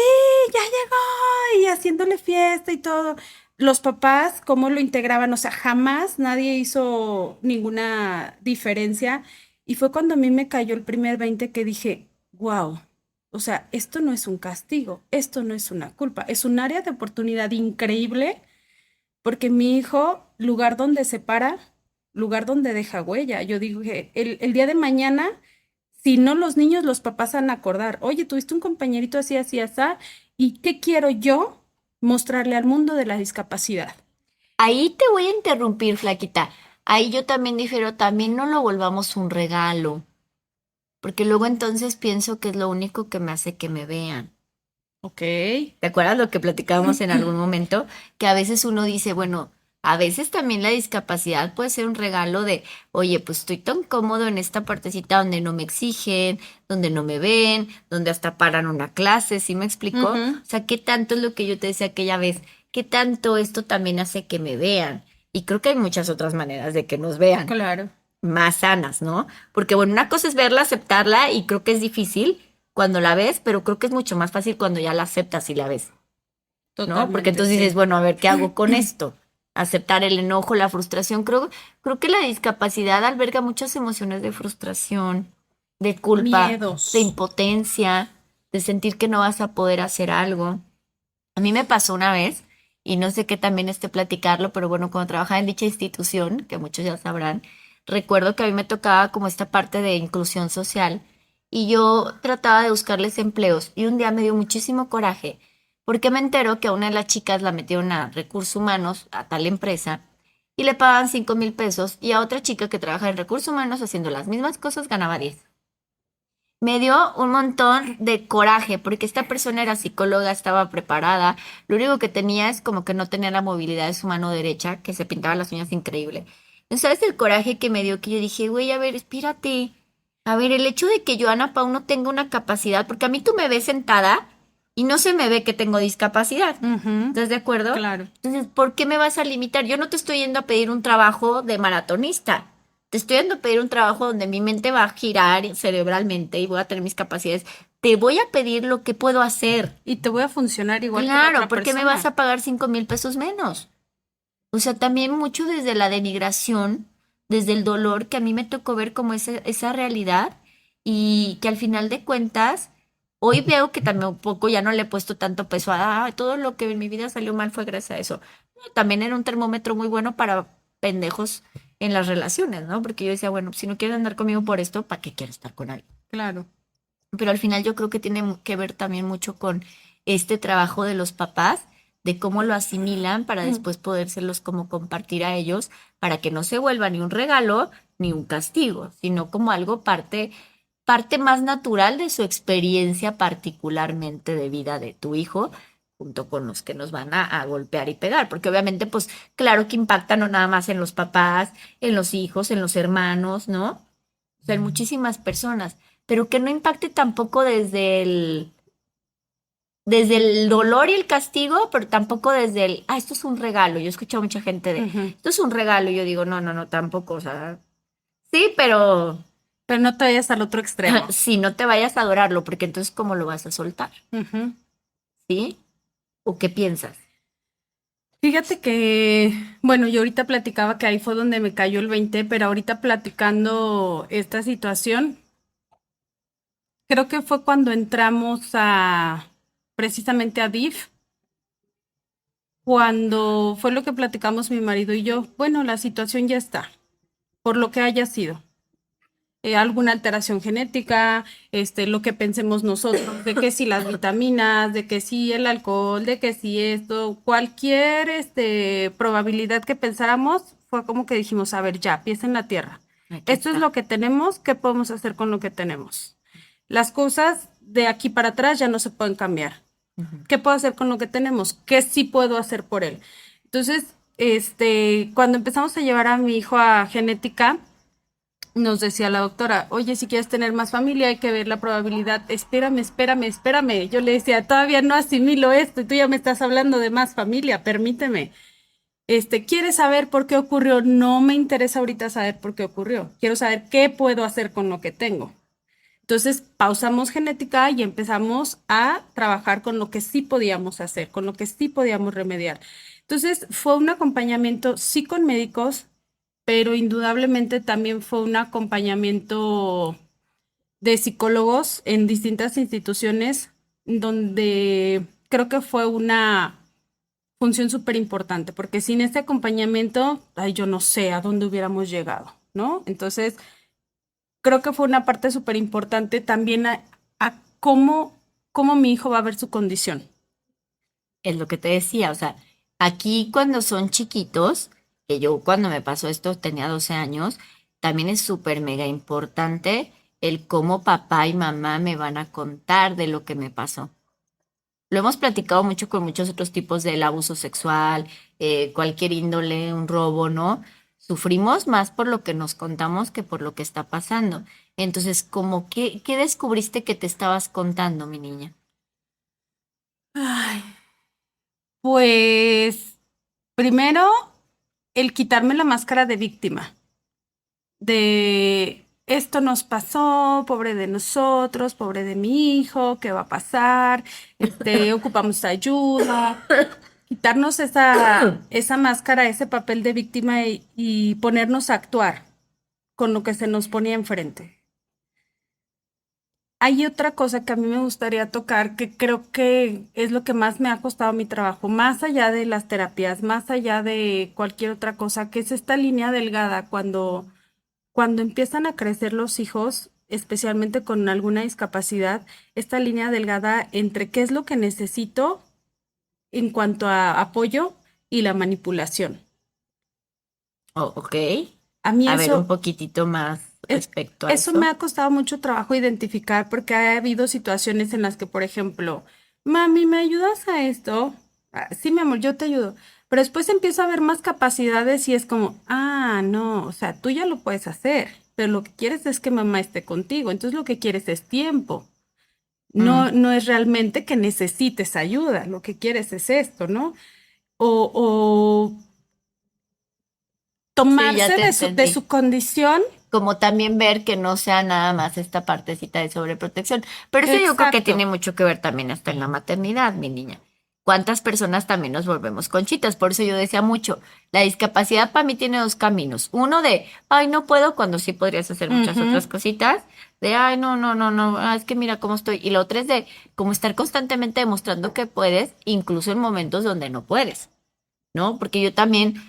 ya llegó y haciéndole fiesta y todo. Los papás, cómo lo integraban, o sea, jamás nadie hizo ninguna diferencia y fue cuando a mí me cayó el primer 20 que dije, wow. O sea, esto no es un castigo, esto no es una culpa, es un área de oportunidad increíble porque mi hijo, lugar donde se para, lugar donde deja huella. Yo digo que el día de mañana, si no los niños, los papás van a acordar, oye, tuviste un compañerito así, así, así, ¿y qué quiero yo mostrarle al mundo de la discapacidad? Ahí te voy a interrumpir, Flaquita. Ahí yo también difiero, también no lo volvamos un regalo. Porque luego entonces pienso que es lo único que me hace que me vean. Ok. ¿Te acuerdas lo que platicábamos en algún momento? Que a veces uno dice, bueno, a veces también la discapacidad puede ser un regalo de, oye, pues estoy tan cómodo en esta partecita donde no me exigen, donde no me ven, donde hasta paran una clase, ¿sí me explicó? Ujú, O sea, ¿qué tanto es lo que yo te decía aquella vez? ¿Qué tanto esto también hace que me vean? Y creo que hay muchas otras maneras de que nos vean claro, más sanas, ¿no? Porque bueno, una cosa es verla, aceptarla y creo que es difícil cuando la ves, pero creo que es mucho más fácil cuando ya la aceptas y la ves, ¿no? Porque totalmente, entonces dices, sí. bueno, a ver, ¿qué hago con esto? Aceptar el enojo, la frustración. Creo que la discapacidad alberga muchas emociones de frustración, de culpa, de Miedos. impotencia, de sentir que no vas a poder hacer algo. A mí me pasó una vez, y no sé qué también platicarlo, pero bueno, cuando trabajaba en dicha institución, que muchos ya sabrán, recuerdo que a mí me tocaba como esta parte de inclusión social y yo trataba de buscarles empleos y un día me dio muchísimo coraje porque me entero que a una de las chicas la metieron a recursos humanos, a tal empresa, y le pagaban 5,000 pesos y a otra chica que trabaja en recursos humanos haciendo las mismas cosas ganaba 10. Me dio un montón de coraje porque esta persona era psicóloga, estaba preparada. Lo único que tenía es como que no tenía la movilidad de su mano derecha, que se pintaba las uñas increíble. Entonces, ¿sabes el coraje que me dio? Que yo dije, güey, a ver, espérate. A ver, el hecho de que yo, Ana Pau, no tenga una capacidad, porque a mí tú me ves sentada y no se me ve que tengo discapacidad. Ujú, ¿Estás de acuerdo? claro. Entonces, ¿por qué me vas a limitar? Yo no te estoy yendo a pedir un trabajo de maratonista. Te estoy yendo a pedir un trabajo donde mi mente va a girar cerebralmente y voy a tener mis capacidades. Te voy a pedir lo que puedo hacer. Y te voy a funcionar igual que la Claro, otra ¿por qué me vas persona. a pagar 5,000 pesos menos? O sea, también mucho desde la denigración, desde el dolor que a mí me tocó ver como esa realidad y que al final de cuentas, hoy veo que también un poco ya no le he puesto tanto peso a todo lo que en mi vida salió mal fue gracias a eso. También era un termómetro muy bueno para pendejos en las relaciones, ¿no? Porque yo decía, bueno, si no quieres andar conmigo por esto, ¿para qué quiero estar con alguien? Claro. Pero al final yo creo que tiene que ver también mucho con este trabajo de los papás, de cómo lo asimilan para después podérselos como compartir a ellos, para que no se vuelva ni un regalo ni un castigo, sino como algo parte más natural de su experiencia particularmente de vida de tu hijo, junto con los que nos van a golpear y pegar, porque obviamente, pues claro que impacta no nada más en los papás, en los hijos, en los hermanos, ¿no? O sea, en muchísimas personas, pero que no impacte tampoco desde el dolor y el castigo, pero tampoco desde esto es un regalo. Yo he escuchado a mucha gente Ujú. esto es un regalo. Y yo digo, no, no, no, tampoco, o sea, sí, pero Pero no te vayas al otro extremo. sí, no te vayas a adorarlo, porque entonces, ¿cómo lo vas a soltar? Ujú. ¿Sí? ¿O qué piensas? Fíjate que, bueno, yo ahorita platicaba que ahí fue donde me cayó el 20, pero ahorita platicando esta situación, creo que fue cuando entramos precisamente a DIF, cuando fue lo que platicamos mi marido y yo. Bueno, la situación ya está, por lo que haya sido. Alguna alteración genética, lo que pensemos nosotros, de que si las vitaminas, de que si el alcohol, de que si esto, cualquier probabilidad que pensáramos, fue como que dijimos, a ver, ya, pies en la tierra. Aquí Esto es está. lo que tenemos, ¿qué podemos hacer con lo que tenemos? Las cosas de aquí para atrás ya no se pueden cambiar. Ujú. ¿Qué puedo hacer con lo que tenemos? ¿Qué sí puedo hacer por él? Entonces, cuando empezamos a llevar a mi hijo a genética, nos decía la doctora, oye, si quieres tener más familia, hay que ver la probabilidad. Espérame, espérame, espérame. Yo le decía, todavía no asimilo esto y tú ya me estás hablando de más familia, permíteme. ¿Quieres saber por qué ocurrió? No me interesa ahorita saber por qué ocurrió. Quiero saber qué puedo hacer con lo que tengo. Entonces pausamos genética y empezamos a trabajar con lo que sí podíamos hacer, con lo que sí podíamos remediar. Entonces fue un acompañamiento, sí con médicos, pero indudablemente también fue un acompañamiento de psicólogos en distintas instituciones donde creo que fue una función súper importante, porque sin este acompañamiento, ay, yo no sé a dónde hubiéramos llegado, ¿no? Entonces, creo que fue una parte súper importante también a cómo mi hijo va a ver su condición. Es lo que te decía, o sea, aquí cuando son chiquitos, que yo cuando me pasó esto tenía 12 años, también es súper mega importante el cómo papá y mamá me van a contar de lo que me pasó. Lo hemos platicado mucho con muchos otros tipos del abuso sexual, cualquier índole, un robo, ¿no? Sufrimos más por lo que nos contamos que por lo que está pasando. Entonces, ¿cómo qué descubriste que te estabas contando, mi niña? Ay, pues primero, el quitarme la máscara de víctima, de esto nos pasó, pobre de nosotros, pobre de mi hijo, ¿qué va a pasar? Ocupamos ayuda, quitarnos esa máscara, ese papel de víctima y ponernos a actuar con lo que se nos ponía enfrente. Hay otra cosa que a mí me gustaría tocar, que creo que es lo que más me ha costado mi trabajo, más allá de las terapias, más allá de cualquier otra cosa, que es esta línea delgada cuando empiezan a crecer los hijos, especialmente con alguna discapacidad, esta línea delgada entre qué es lo que necesito en cuanto a apoyo y la manipulación. Oh, ok. A mí A ver, un eso, poquitito más es- respecto a eso me eso. ha costado mucho trabajo identificar porque ha habido situaciones en las que, por ejemplo, mami, ¿me ayudas a esto? "Ah, sí, mi amor, yo te ayudo. Pero después empiezo a ver más capacidades y es como, no, o sea, tú ya lo puedes hacer, pero lo que quieres es que mamá esté contigo. Entonces lo que quieres es tiempo. Mm, No es realmente que necesites ayuda, lo que quieres es esto, ¿no? O sí, ya tomarse te de entendí. su condición. Como también ver que no sea nada más esta partecita de sobreprotección. Pero eso yo creo que Exacto. tiene mucho que ver también hasta en la maternidad, mi niña. ¿Cuántas personas también nos volvemos conchitas? Por eso yo decía mucho, la discapacidad para mí tiene dos caminos. Uno de, ay, no puedo, cuando sí podrías hacer muchas Ujú, otras cositas. De, ay, no, no, no, no, es que mira cómo estoy. Y la otra es de, como estar constantemente demostrando que puedes, incluso en momentos donde no puedes. ¿No? Porque yo también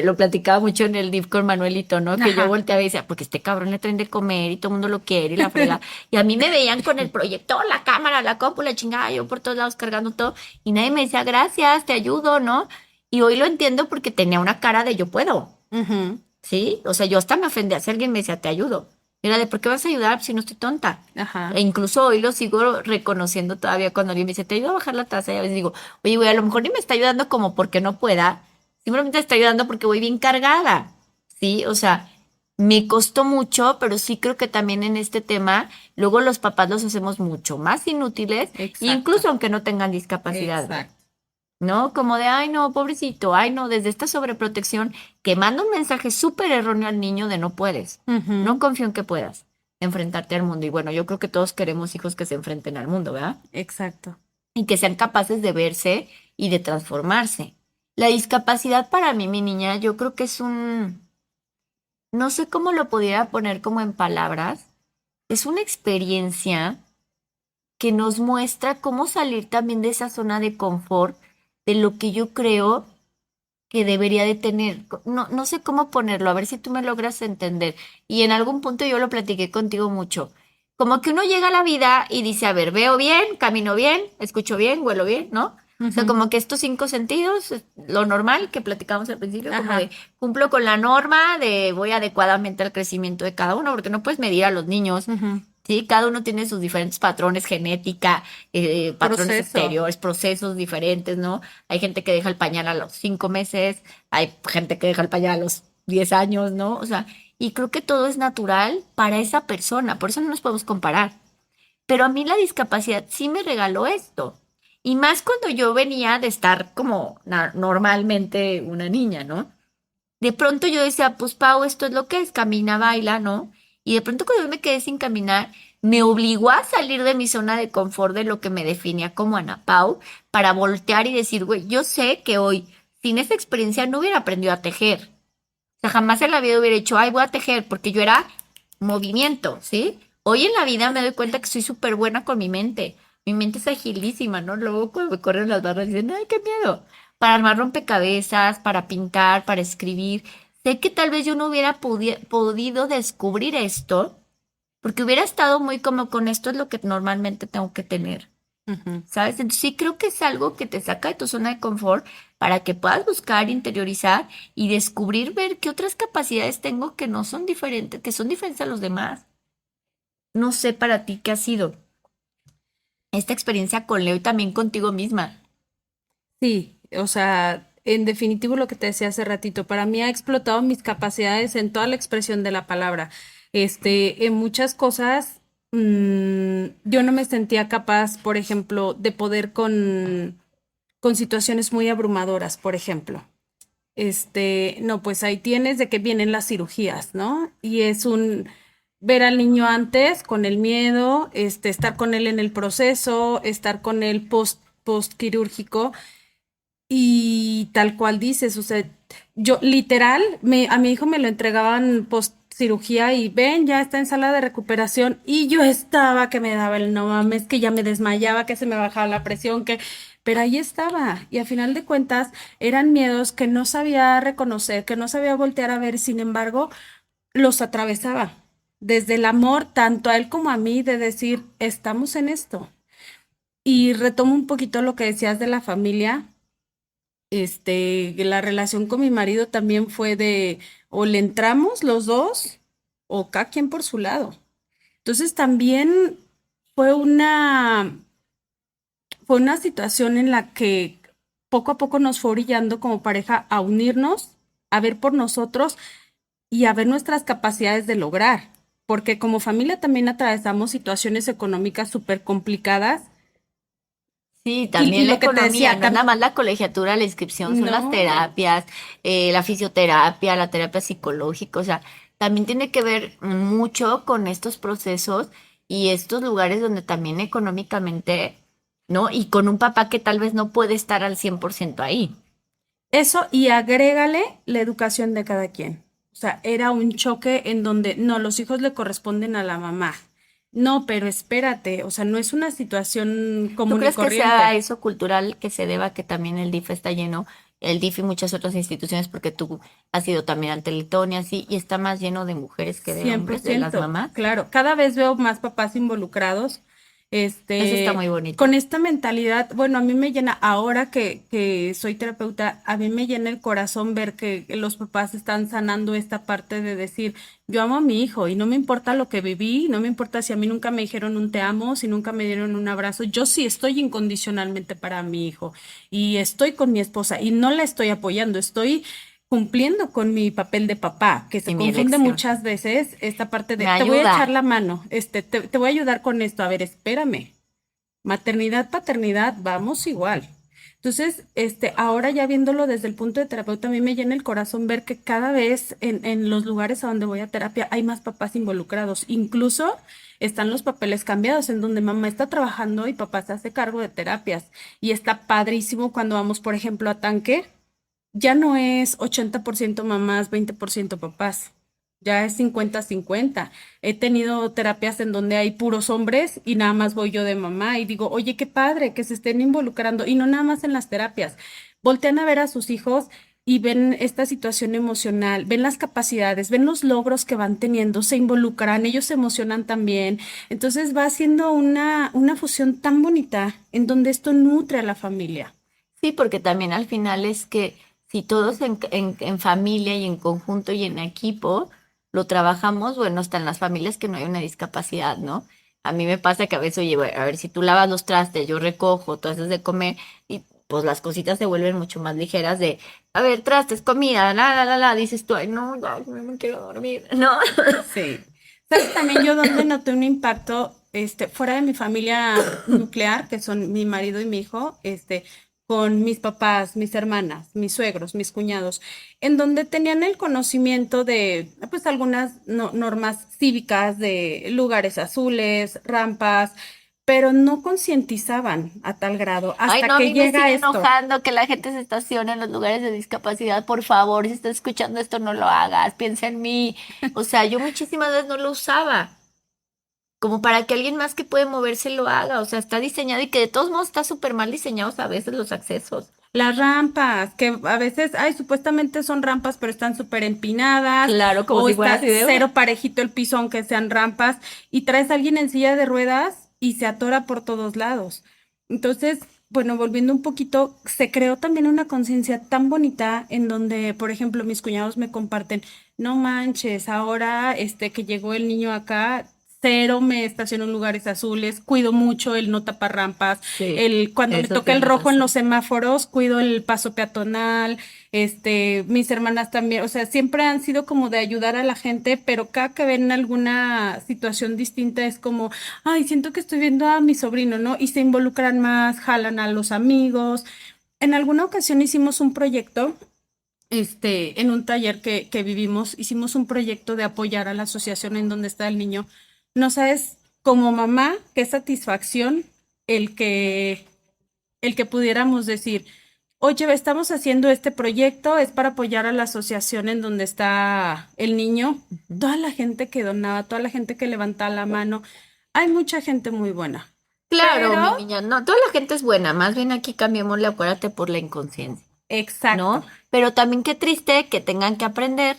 lo platicaba mucho en el DIF con Manuelito, ¿no? Que yo ajá. volteaba y decía, porque este cabrón le traen de comer y todo el mundo lo quiere y la frega. Y a mí me veían con el proyector, la cámara, la compu, la chingada, yo por todos lados cargando todo y nadie me decía, gracias, te ayudo, ¿no? Y hoy lo entiendo porque tenía una cara de yo puedo, Ujú, ¿sí? O sea, yo hasta me ofendía si alguien me decía, te ayudo. Era de, ¿por qué vas a ayudar si no estoy tonta? ajá. E incluso hoy lo sigo reconociendo todavía cuando alguien me dice, te ayudo a bajar la taza. Y a veces digo, oye, güey, a lo mejor ni me está ayudando como porque no pueda, simplemente está ayudando porque voy bien cargada. Sí, o sea, Me costó mucho, pero sí creo que también en este tema, luego los papás los hacemos mucho más inútiles, Exacto, incluso aunque no tengan discapacidad, exacto. ¿no? Como de, ay, no, pobrecito, ay, no, desde esta sobreprotección que manda un mensaje súper erróneo al niño de no puedes, no Ujú, confío en que puedas enfrentarte al mundo. Y bueno, yo creo que todos queremos hijos que se enfrenten al mundo, ¿verdad? exacto. Y que sean capaces de verse y de transformarse. La discapacidad para mí, mi niña, yo creo que es no sé cómo lo pudiera poner como en palabras, es una experiencia que nos muestra cómo salir también de esa zona de confort, de lo que yo creo que debería de tener. No sé cómo ponerlo, a ver si tú me logras entender. Y en algún punto yo lo platiqué contigo mucho. Como que uno llega a la vida y dice, a ver, veo bien, camino bien, escucho bien, huelo bien, ¿no? O sea, Ujú, como que estos 5 sentidos, lo normal que platicamos al principio, como de ajá, cumplo con la norma, de voy adecuadamente al crecimiento de cada uno, porque no puedes medir a los niños. ujú. Sí, cada uno tiene sus diferentes patrones, genética, patrones Proceso. exteriores, procesos diferentes, ¿no? Hay gente que deja el pañal a los 5 meses, hay gente que deja el pañal a los 10 años, ¿no? O sea, y creo que todo es natural para esa persona, por eso no nos podemos comparar. Pero a mí la discapacidad sí me regaló esto. Y más cuando yo venía de estar como normalmente una niña, ¿no? De pronto yo decía, pues Pau, esto es lo que es, camina, baila, ¿no? Y de pronto cuando yo me quedé sin caminar, me obligó a salir de mi zona de confort de lo que me definía como Ana Pau, para voltear y decir, güey, yo sé que hoy, sin esa experiencia, no hubiera aprendido a tejer. O sea, jamás en la vida hubiera dicho, ay, voy a tejer, porque yo era movimiento, ¿sí? Hoy en la vida me doy cuenta que soy súper buena con mi mente. Mi mente es agilísima, ¿no? Luego cuando me corren las barras dicen, ay, qué miedo. Para armar rompecabezas, para pintar, para escribir. Sé que tal vez yo no hubiera podido descubrir esto, porque hubiera estado muy como con esto es lo que normalmente tengo que tener. Ujú. ¿Sabes? Entonces sí creo que es algo que te saca de tu zona de confort para que puedas buscar, interiorizar y descubrir, ver qué otras capacidades tengo que no son diferentes, que son diferentes a los demás. No sé para ti qué ha sido esta experiencia con Leo y también contigo misma. Sí, o sea, en definitivo lo que te decía hace ratito, para mí ha explotado mis capacidades en toda la expresión de la palabra. En muchas cosas, yo no me sentía capaz, por ejemplo, de poder con situaciones muy abrumadoras, por ejemplo. No, pues ahí tienes de que vienen las cirugías, ¿no? Y es un ver al niño antes con el miedo, estar con él en el proceso, estar con él post quirúrgico y tal cual dices, o sea, yo literal, a mi hijo me lo entregaban post cirugía y ven, ya está en sala de recuperación y yo estaba que me daba el no mames, que ya me desmayaba, que se me bajaba la presión, pero ahí estaba y a final de cuentas eran miedos que no sabía reconocer, que no sabía voltear a ver, sin embargo, los atravesaba desde el amor tanto a él como a mí de decir, estamos en esto. Y retomo un poquito lo que decías de la familia, la relación con mi marido también fue de o le entramos los dos o cada quien por su lado. Entonces también fue fue una situación en la que poco a poco nos fue orillando como pareja a unirnos, a ver por nosotros y a ver nuestras capacidades de lograr. Porque como familia también atravesamos situaciones económicas súper complicadas Sí, y también la lo que te economía, decía, no es nada más la colegiatura, la inscripción, son las no. terapias, la fisioterapia, la terapia psicológica, o sea, también tiene que ver mucho con estos procesos y estos lugares donde también económicamente, ¿no? Y con un papá que tal vez no puede estar al 100% ahí. Eso y agrégale la educación de cada quien. O sea, era un choque en donde no, los hijos le corresponden a la mamá. No, pero espérate, o sea, no es una situación ¿Tú común y crees que sea corriente. eso cultural que se deba a que también el DIF está lleno, el DIF y muchas otras instituciones, porque tú has ido también ante Letonia, así, y está más lleno de mujeres que de cien por hombres, de las ciento mamás? claro. Cada vez veo más papás involucrados, Eso está este, muy bonito. con esta mentalidad. Bueno, a mí me llena, ahora que soy terapeuta, a mí me llena el corazón ver que los papás están sanando esta parte de decir, yo amo a mi hijo y no me importa lo que viví, no me importa si a mí nunca me dijeron un te amo, si nunca me dieron un abrazo, yo sí estoy incondicionalmente para mi hijo y estoy con mi esposa y no la estoy apoyando, estoy cumpliendo con mi papel de papá, que se Y mi confunde elección. muchas veces esta parte de, Me te voy a ayuda. echar la mano, te voy a ayudar con esto, a ver, espérame. Maternidad, paternidad, vamos igual. Entonces, ahora ya viéndolo desde el punto de terapeuta, a mí me llena el corazón ver que cada vez en los lugares a donde voy a terapia hay más papás involucrados. Incluso están los papeles cambiados, en donde mamá está trabajando y papá se hace cargo de terapias. Y está padrísimo cuando vamos, por ejemplo, a Tanque. Ya no es 80% mamás, 20% papás. Ya es 50-50. He tenido terapias en donde hay puros hombres y nada más voy yo de mamá y digo, oye, qué padre que se estén involucrando y no nada más en las terapias. Voltean a ver a sus hijos y ven esta situación emocional, ven las capacidades, ven los logros que van teniendo, se involucran, ellos se emocionan también. Entonces va haciendo una fusión tan bonita en donde esto nutre a la familia. Sí, porque también al final es que si todos en familia y en conjunto y en equipo lo trabajamos, bueno, hasta en las familias que no hay una discapacidad, ¿no? A mí me pasa que a veces, oye, a ver, si tú lavas los trastes, yo recojo, tú haces de comer y pues las cositas se vuelven mucho más ligeras de, a ver, trastes, comida, dices tú, ay, no, ya, no me quiero dormir, ¿no? Sí. ¿Sabes también yo donde noté un impacto, fuera de mi familia nuclear, que son mi marido y mi hijo, con mis papás, mis hermanas, mis suegros, mis cuñados, en donde tenían el conocimiento de, pues, algunas normas cívicas de lugares azules, rampas, pero no concientizaban a tal grado Ay, hasta no, a que mí me llega sigue esto. enojando que la gente se estacione en los lugares de discapacidad. Por favor, si estás escuchando esto, no lo hagas. Piensa en mí. O sea, yo muchísimas veces no lo usaba. Como para que alguien más que puede moverse lo haga. O sea, está diseñado y que de todos modos está súper mal diseñados a veces los accesos. Las rampas, que a veces, ay, supuestamente son rampas, pero están súper empinadas, Claro, como o si fuera está así de... cero parejito el piso, aunque sean rampas, y traes a alguien en silla de ruedas y se atora por todos lados. Entonces, bueno, volviendo un poquito, se creó también una conciencia tan bonita en donde, por ejemplo, mis cuñados me comparten, no manches, ahora que llegó el niño acá, cero me estaciono en lugares azules, cuido mucho el no tapar rampas, Sí, cuando me eso toca el tiene rojo en razón. los semáforos, cuido el paso peatonal, mis hermanas también, o sea, siempre han sido como de ayudar a la gente, pero cada que ven alguna situación distinta es como, ay, siento que estoy viendo a mi sobrino, ¿no? Y se involucran más, jalan a los amigos. En alguna ocasión hicimos un proyecto, en un taller que vivimos, hicimos un proyecto de apoyar a la asociación en donde está el niño. No sabes, como mamá, qué satisfacción el que, el que pudiéramos decir, oye, estamos haciendo este proyecto, es para apoyar a la asociación en donde está el niño. Ujú. Toda la gente que donaba, toda la gente que levantaba la mano, hay mucha gente muy buena, Claro, pero mi niña, no, toda la gente es buena. Más bien aquí cambiémosle, acuérdate, por la inconsciencia, exacto. ¿no? Pero también qué triste que tengan que aprender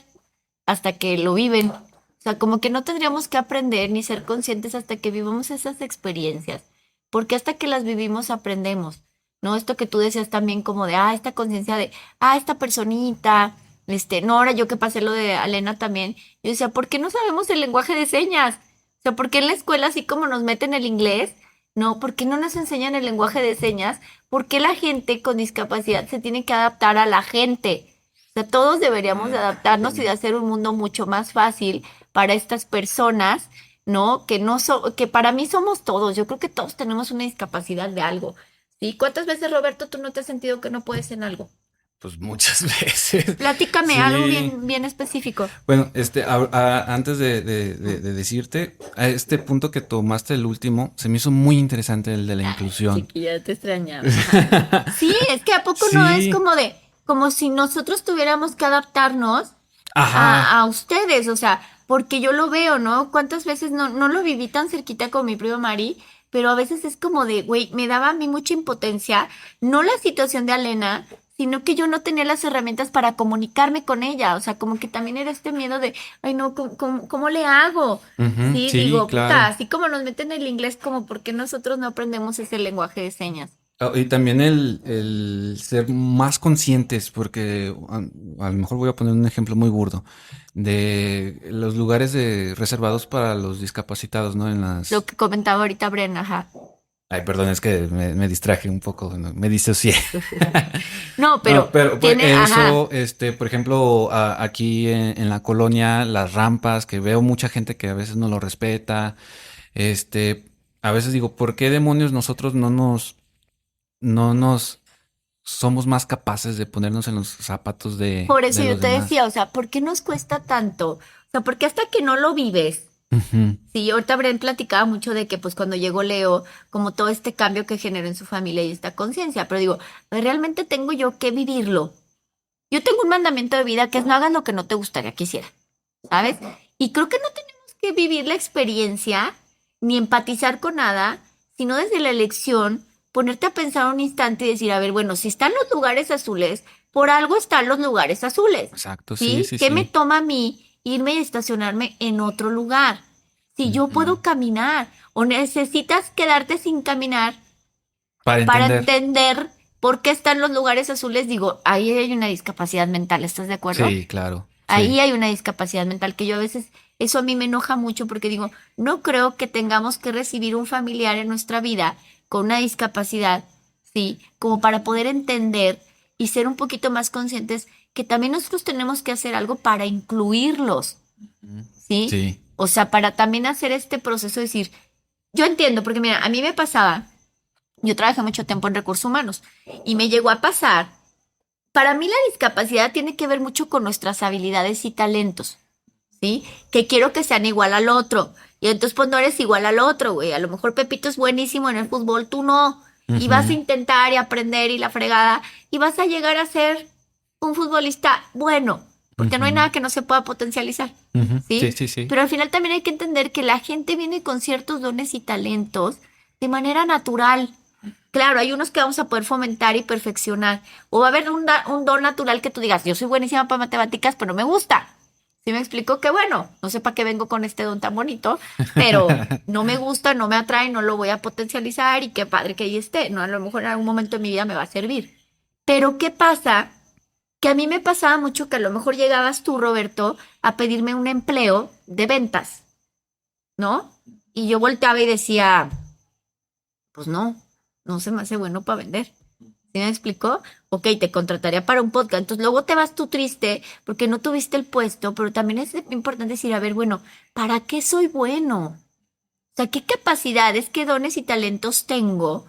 hasta que lo viven. O sea, como que no tendríamos que aprender ni ser conscientes hasta que vivamos esas experiencias, porque hasta que las vivimos aprendemos, ¿no? Esto que tú decías también como de, esta conciencia de, esta personita, no, ahora yo que pasé lo de Alena también, yo decía, ¿por qué no sabemos el lenguaje de señas? O sea, ¿por qué en la escuela así como nos meten el inglés? No, ¿por qué no nos enseñan el lenguaje de señas? ¿Por qué la gente con discapacidad se tiene que adaptar a la gente? O sea, todos deberíamos de adaptarnos y de hacer un mundo mucho más fácil para estas personas, ¿no? Que no que para mí somos todos. Yo creo que todos tenemos una discapacidad de algo. ¿Sí? ¿Cuántas veces, Roberto, tú no te has sentido que no puedes en algo? Pues muchas veces. Platícame algo Sí. bien, bien específico. Bueno, antes de decirte, a este punto que tomaste el último, se me hizo muy interesante el de la inclusión. Chiquilla, te extrañaba. Ajá. Sí, es que a poco no es Sí, como de, como si nosotros tuviéramos que adaptarnos ajá. a ustedes, o sea, porque yo lo veo, ¿no? ¿Cuántas veces no lo viví tan cerquita con mi prima Mari? Pero a veces es como de, güey, me daba a mí mucha impotencia, no la situación de Alena, sino que yo no tenía las herramientas para comunicarme con ella, o sea, como que también era este miedo de, ay, no, ¿cómo le hago? Ujú, Sí, sí, digo, puta, claro. así como nos meten el inglés, como por qué nosotros no aprendemos ese lenguaje de señas. Y también el ser más conscientes, porque a lo mejor voy a poner un ejemplo muy burdo, de los lugares reservados para los discapacitados, ¿no? En Lo las... que comentaba ahorita Bren, ajá. Ay, perdón, es que me distraje un poco, ¿no? Me disocié. No, No, pero pero pues, tiene, ajá, eso, por ejemplo, aquí en la colonia, las rampas, que veo mucha gente que a veces no lo respeta, este, a veces digo, ¿por qué demonios nosotros no nos somos más capaces de ponernos en los zapatos por eso de yo los te demás? decía, o sea, ¿por qué nos cuesta tanto? O sea, porque hasta que no lo vives. Ujú, Sí, ahorita Bren platicaba mucho de que pues cuando llegó Leo, como todo este cambio que generó en su familia y esta conciencia, pero digo, pues, realmente tengo yo que vivirlo. Yo tengo un mandamiento de vida que es no hagas lo que no te gustaría que hiciera, ¿sabes? Y creo que no tenemos que vivir la experiencia ni empatizar con nada, sino desde la elección ponerte a pensar un instante y decir, a ver, bueno, si están los lugares azules, por algo están los lugares azules, exacto, sí, ¿sí? sí, ¿Qué me sí. toma a mí irme y estacionarme en otro lugar? Si yo Ujú. puedo caminar o necesitas quedarte sin caminar Para para entender. entender por qué están los lugares azules, digo, ahí hay una discapacidad mental, ¿estás de acuerdo? Sí, claro, Ahí sí. hay una discapacidad mental que yo a veces, eso a mí me enoja mucho porque digo, no creo que tengamos que recibir un familiar en nuestra vida con una discapacidad, ¿sí? Como para poder entender y ser un poquito más conscientes que también nosotros tenemos que hacer algo para incluirlos, Ujú. ¿sí? Sí. O sea, para también hacer este proceso de decir, yo entiendo, porque mira, a mí me pasaba, yo trabajé mucho tiempo en recursos humanos y me llegó a pasar, para mí la discapacidad tiene que ver mucho con nuestras habilidades y talentos. ¿Sí? Que quiero que sean igual al otro. Y entonces pues no eres igual al otro, güey. A lo mejor Pepito es buenísimo en el fútbol, tú no. Y vas a Ujú, intentar y aprender y la fregada. Y vas a llegar a ser un futbolista bueno. Porque no hay ujú, nada que no se pueda potencializar. ujú. Sí, ¿Sí? sí, sí. Pero al final también hay que entender que la gente viene con ciertos dones y talentos de manera natural. Claro, hay unos que vamos a poder fomentar y perfeccionar. O va a haber un don natural que tú digas, yo soy buenísima para matemáticas, pero no me gusta. ¿Sí me explico? Que bueno, no sé para qué vengo con este don tan bonito, pero no me gusta, no me atrae, no lo voy a potencializar y qué padre que ahí esté, ¿no? A lo mejor en algún momento de mi vida me va a servir. Pero ¿qué pasa? Que a mí me pasaba mucho que a lo mejor llegabas tú, Roberto, a pedirme un empleo de ventas, ¿no? Y yo volteaba y decía, pues no, no se me hace bueno para vender. ¿Sí me explicó? Ok, te contrataría para un podcast. Entonces luego te vas tú triste porque no tuviste el puesto, pero también es importante decir, a ver, bueno, ¿para qué soy bueno? O sea, ¿qué capacidades, qué dones y talentos tengo?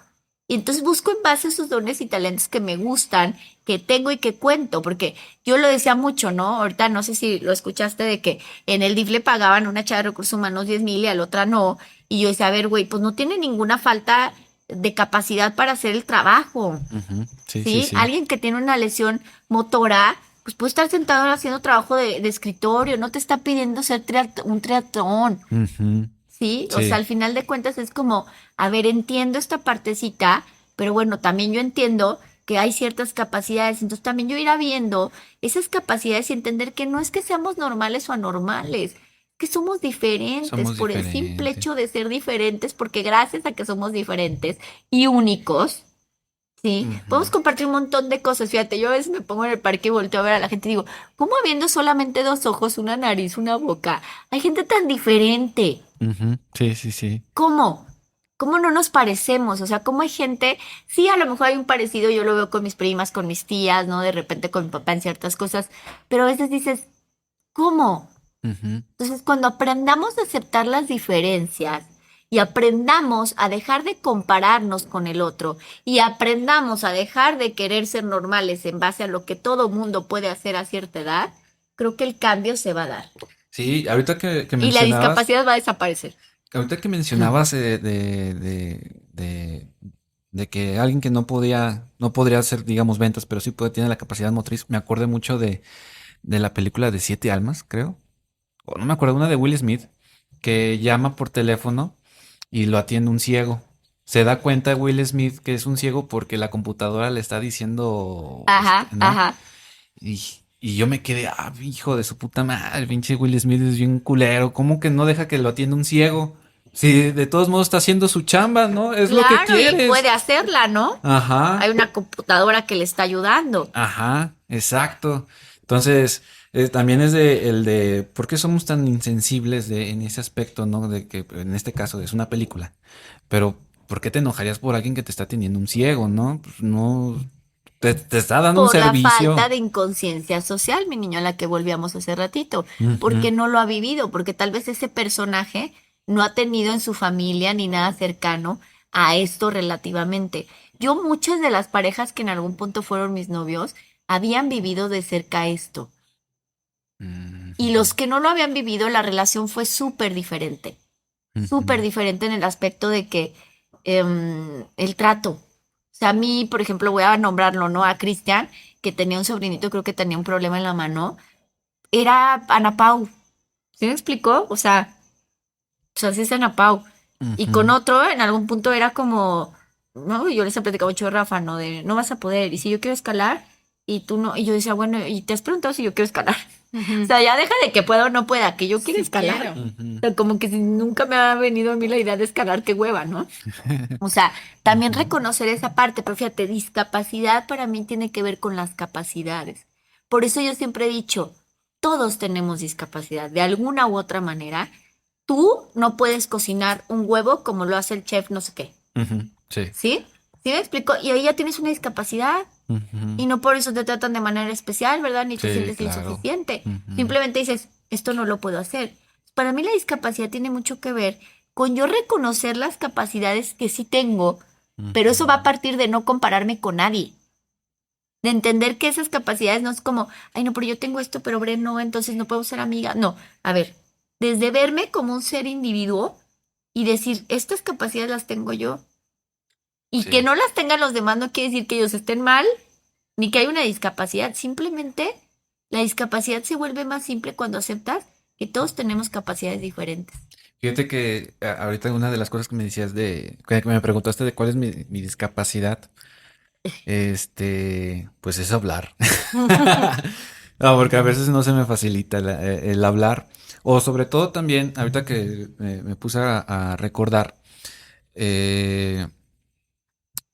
Y entonces busco en base a esos dones y talentos que me gustan, que tengo y que cuento, porque yo lo decía mucho, ¿no? Ahorita no sé si lo escuchaste de que en el DIF le pagaban a una chava de recursos humanos 10,000 y a la otra no. Y yo decía, a ver, güey, pues no tiene ninguna falta de capacidad para hacer el trabajo. Ujú. Sí, sí, ¿Sí? sí. Alguien que tiene una lesión motora, pues puede estar sentado haciendo trabajo de escritorio, no te está pidiendo hacer un triatlón, Ujú. ¿sí? O sea, Sí, al final de cuentas es como, a ver, entiendo esta partecita, pero bueno, también yo entiendo que hay ciertas capacidades, entonces también yo irá viendo esas capacidades y entender que no es que seamos normales o anormales, que somos diferentes somos por el simple diferentes. hecho de ser diferentes, porque gracias a que somos diferentes y únicos, sí, podemos Ujú. compartir un montón de cosas. Fíjate, yo a veces me pongo en el parque y volteo a ver a la gente y digo, ¿cómo habiendo solamente dos ojos, una nariz, una boca? Hay gente tan diferente. Ujú. Sí, sí, sí. ¿Cómo? ¿Cómo no nos parecemos? O sea, ¿cómo hay gente? Sí, a lo mejor hay un parecido, yo lo veo con mis primas, con mis tías, ¿no? De repente con mi papá en ciertas cosas, pero a veces dices, ¿cómo? Ujú. Entonces, cuando aprendamos a aceptar las diferencias y aprendamos a dejar de compararnos con el otro y aprendamos a dejar de querer ser normales en base a lo que todo mundo puede hacer a cierta edad, creo que el cambio se va a dar Sí, ahorita que y la mencionabas, discapacidad va a desaparecer. ahorita que mencionabas de que alguien que no podría hacer, digamos, ventas, pero sí puede, tiene la capacidad motriz, me acordé mucho de la película de Siete Almas, creo. O no me acuerdo, una de Will Smith, que llama por teléfono y lo atiende un ciego. Se da cuenta Will Smith que es un ciego porque la computadora le está diciendo, Ajá, ¿no? ajá. Y, y yo me quedé, hijo de su puta madre, pinche Will Smith es bien culero. ¿Cómo que no deja que lo atienda un ciego? Si de todos modos está haciendo su chamba, ¿no? Es lo que Claro, y quieres. puede hacerla, ¿no? Hay Ajá, una computadora que le está ayudando. ajá, exacto. Entonces, también es el de por qué somos tan insensibles en ese aspecto, ¿no? De que en este caso es una película, pero ¿por qué te enojarías por alguien que te está atendiendo un ciego, no? Pues no, te está dando un Por la servicio. falta de inconsciencia social, mi niño, a la que volvíamos hace ratito, porque Ujú. no lo ha vivido, porque tal vez ese personaje no ha tenido en su familia ni nada cercano a esto relativamente. Yo muchas de las parejas que en algún punto fueron mis novios habían vivido de cerca esto, y Ujú. los que no lo habían vivido, la relación fue súper Ujú. diferente en el aspecto de que el trato. O sea, a mí, por ejemplo, voy a nombrarlo, ¿no? A Cristian, que tenía un sobrinito, creo que tenía un problema en la mano, era Ana Pau. ¿Sí me explicó? O sea, así es Ana Pau. Y con Ujú. otro, en algún punto era como, no, yo les he platicado mucho a Rafa, ¿no? De no vas a poder. Y si yo quiero escalar, y tú no. Y yo decía, bueno, y te has preguntado si yo quiero escalar. O Ujú. sea, ya deja de que pueda o no pueda, que yo quiero Sí escalar. quiero. O sea, como que si nunca me ha venido a mí la idea de escalar, qué hueva, ¿no? O sea, también Ujú. reconocer esa parte, pero fíjate, discapacidad para mí tiene que ver con las capacidades. Por eso yo siempre he dicho, todos tenemos discapacidad, de alguna u otra manera. Tú no puedes cocinar un huevo como lo hace el chef no sé qué, Ujú. Sí. ¿sí? ¿Sí me explico? Y ahí ya tienes una discapacidad Ujú. y no por eso te tratan de manera especial, ¿verdad? Ni te Sí, sientes claro. insuficiente. Ujú. Simplemente dices, esto no lo puedo hacer. Para mí la discapacidad tiene mucho que ver con yo reconocer las capacidades que sí tengo, pero eso va a Ujú. partir de no compararme con nadie, de entender que esas capacidades no es como, ay, no, pero yo tengo esto, pero Bren no, entonces no puedo ser amiga. No, a ver, desde verme como un ser individuo y decir, estas capacidades las tengo yo. Y que Sí. no las tengan los demás no quiere decir que ellos estén mal, ni que hay una discapacidad. Simplemente la discapacidad se vuelve más simple cuando aceptas que todos tenemos capacidades diferentes. Fíjate que ahorita una de las cosas que me decías que me preguntaste de cuál es mi discapacidad, pues es hablar. No, porque a veces no se me facilita el hablar. O sobre todo también, ahorita que me puse a recordar, eh,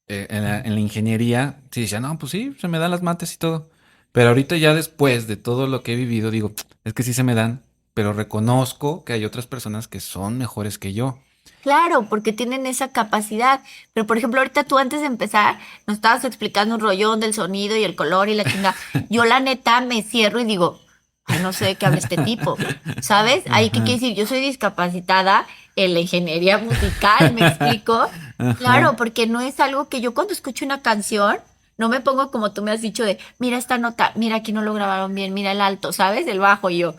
en la ingeniería, sí decía, no, pues sí, se me dan las mates y todo. Pero ahorita ya después de todo lo que he vivido, digo, es que sí se me dan, pero reconozco que hay otras personas que son mejores que yo. Claro, porque tienen esa capacidad. Pero, por ejemplo, ahorita tú antes de empezar nos estabas explicando un rollón del sonido y el color y la chinga. Yo, la neta, me cierro y digo, ay, no sé de qué habla este tipo. ¿Sabes? Ahí, ¿qué quiere Ajá. decir? Yo soy discapacitada en la ingeniería musical, ¿me explico? Ajá. Claro, porque no es algo que yo cuando escucho una canción, no me pongo como tú me has dicho de, mira esta nota, mira aquí no lo grabaron bien, mira el alto, ¿sabes? El bajo y yo.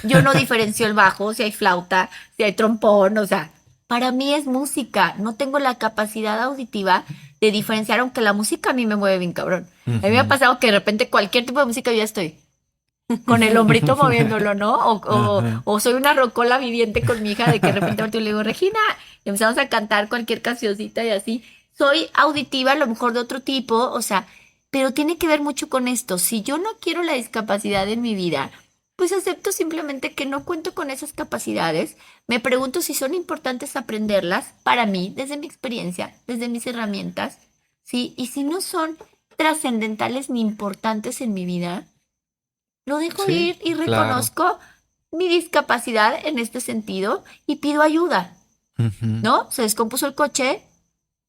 Yo no diferencio el bajo, si hay flauta, si hay trompón, o sea, para mí es música. No tengo la capacidad auditiva de diferenciar, aunque la música a mí me mueve bien cabrón. A mí me ha Ujú. pasado que de repente cualquier tipo de música yo ya estoy con el hombrito moviéndolo, ¿no? Ajá. O soy una rocola viviente con mi hija de que de repente ahorita le digo, Regina, y empezamos a cantar cualquier cancioncita y así. Soy auditiva, a lo mejor de otro tipo, o sea, pero tiene que ver mucho con esto. Si yo no quiero la discapacidad en mi vida, pues acepto simplemente que no cuento con esas capacidades. Me pregunto si son importantes aprenderlas para mí, desde mi experiencia, desde mis herramientas, ¿sí? Y si no son trascendentales ni importantes en mi vida, lo dejo Sí, ir y claro. reconozco mi discapacidad en este sentido y pido ayuda, Ujú. ¿no? Se descompuso el coche,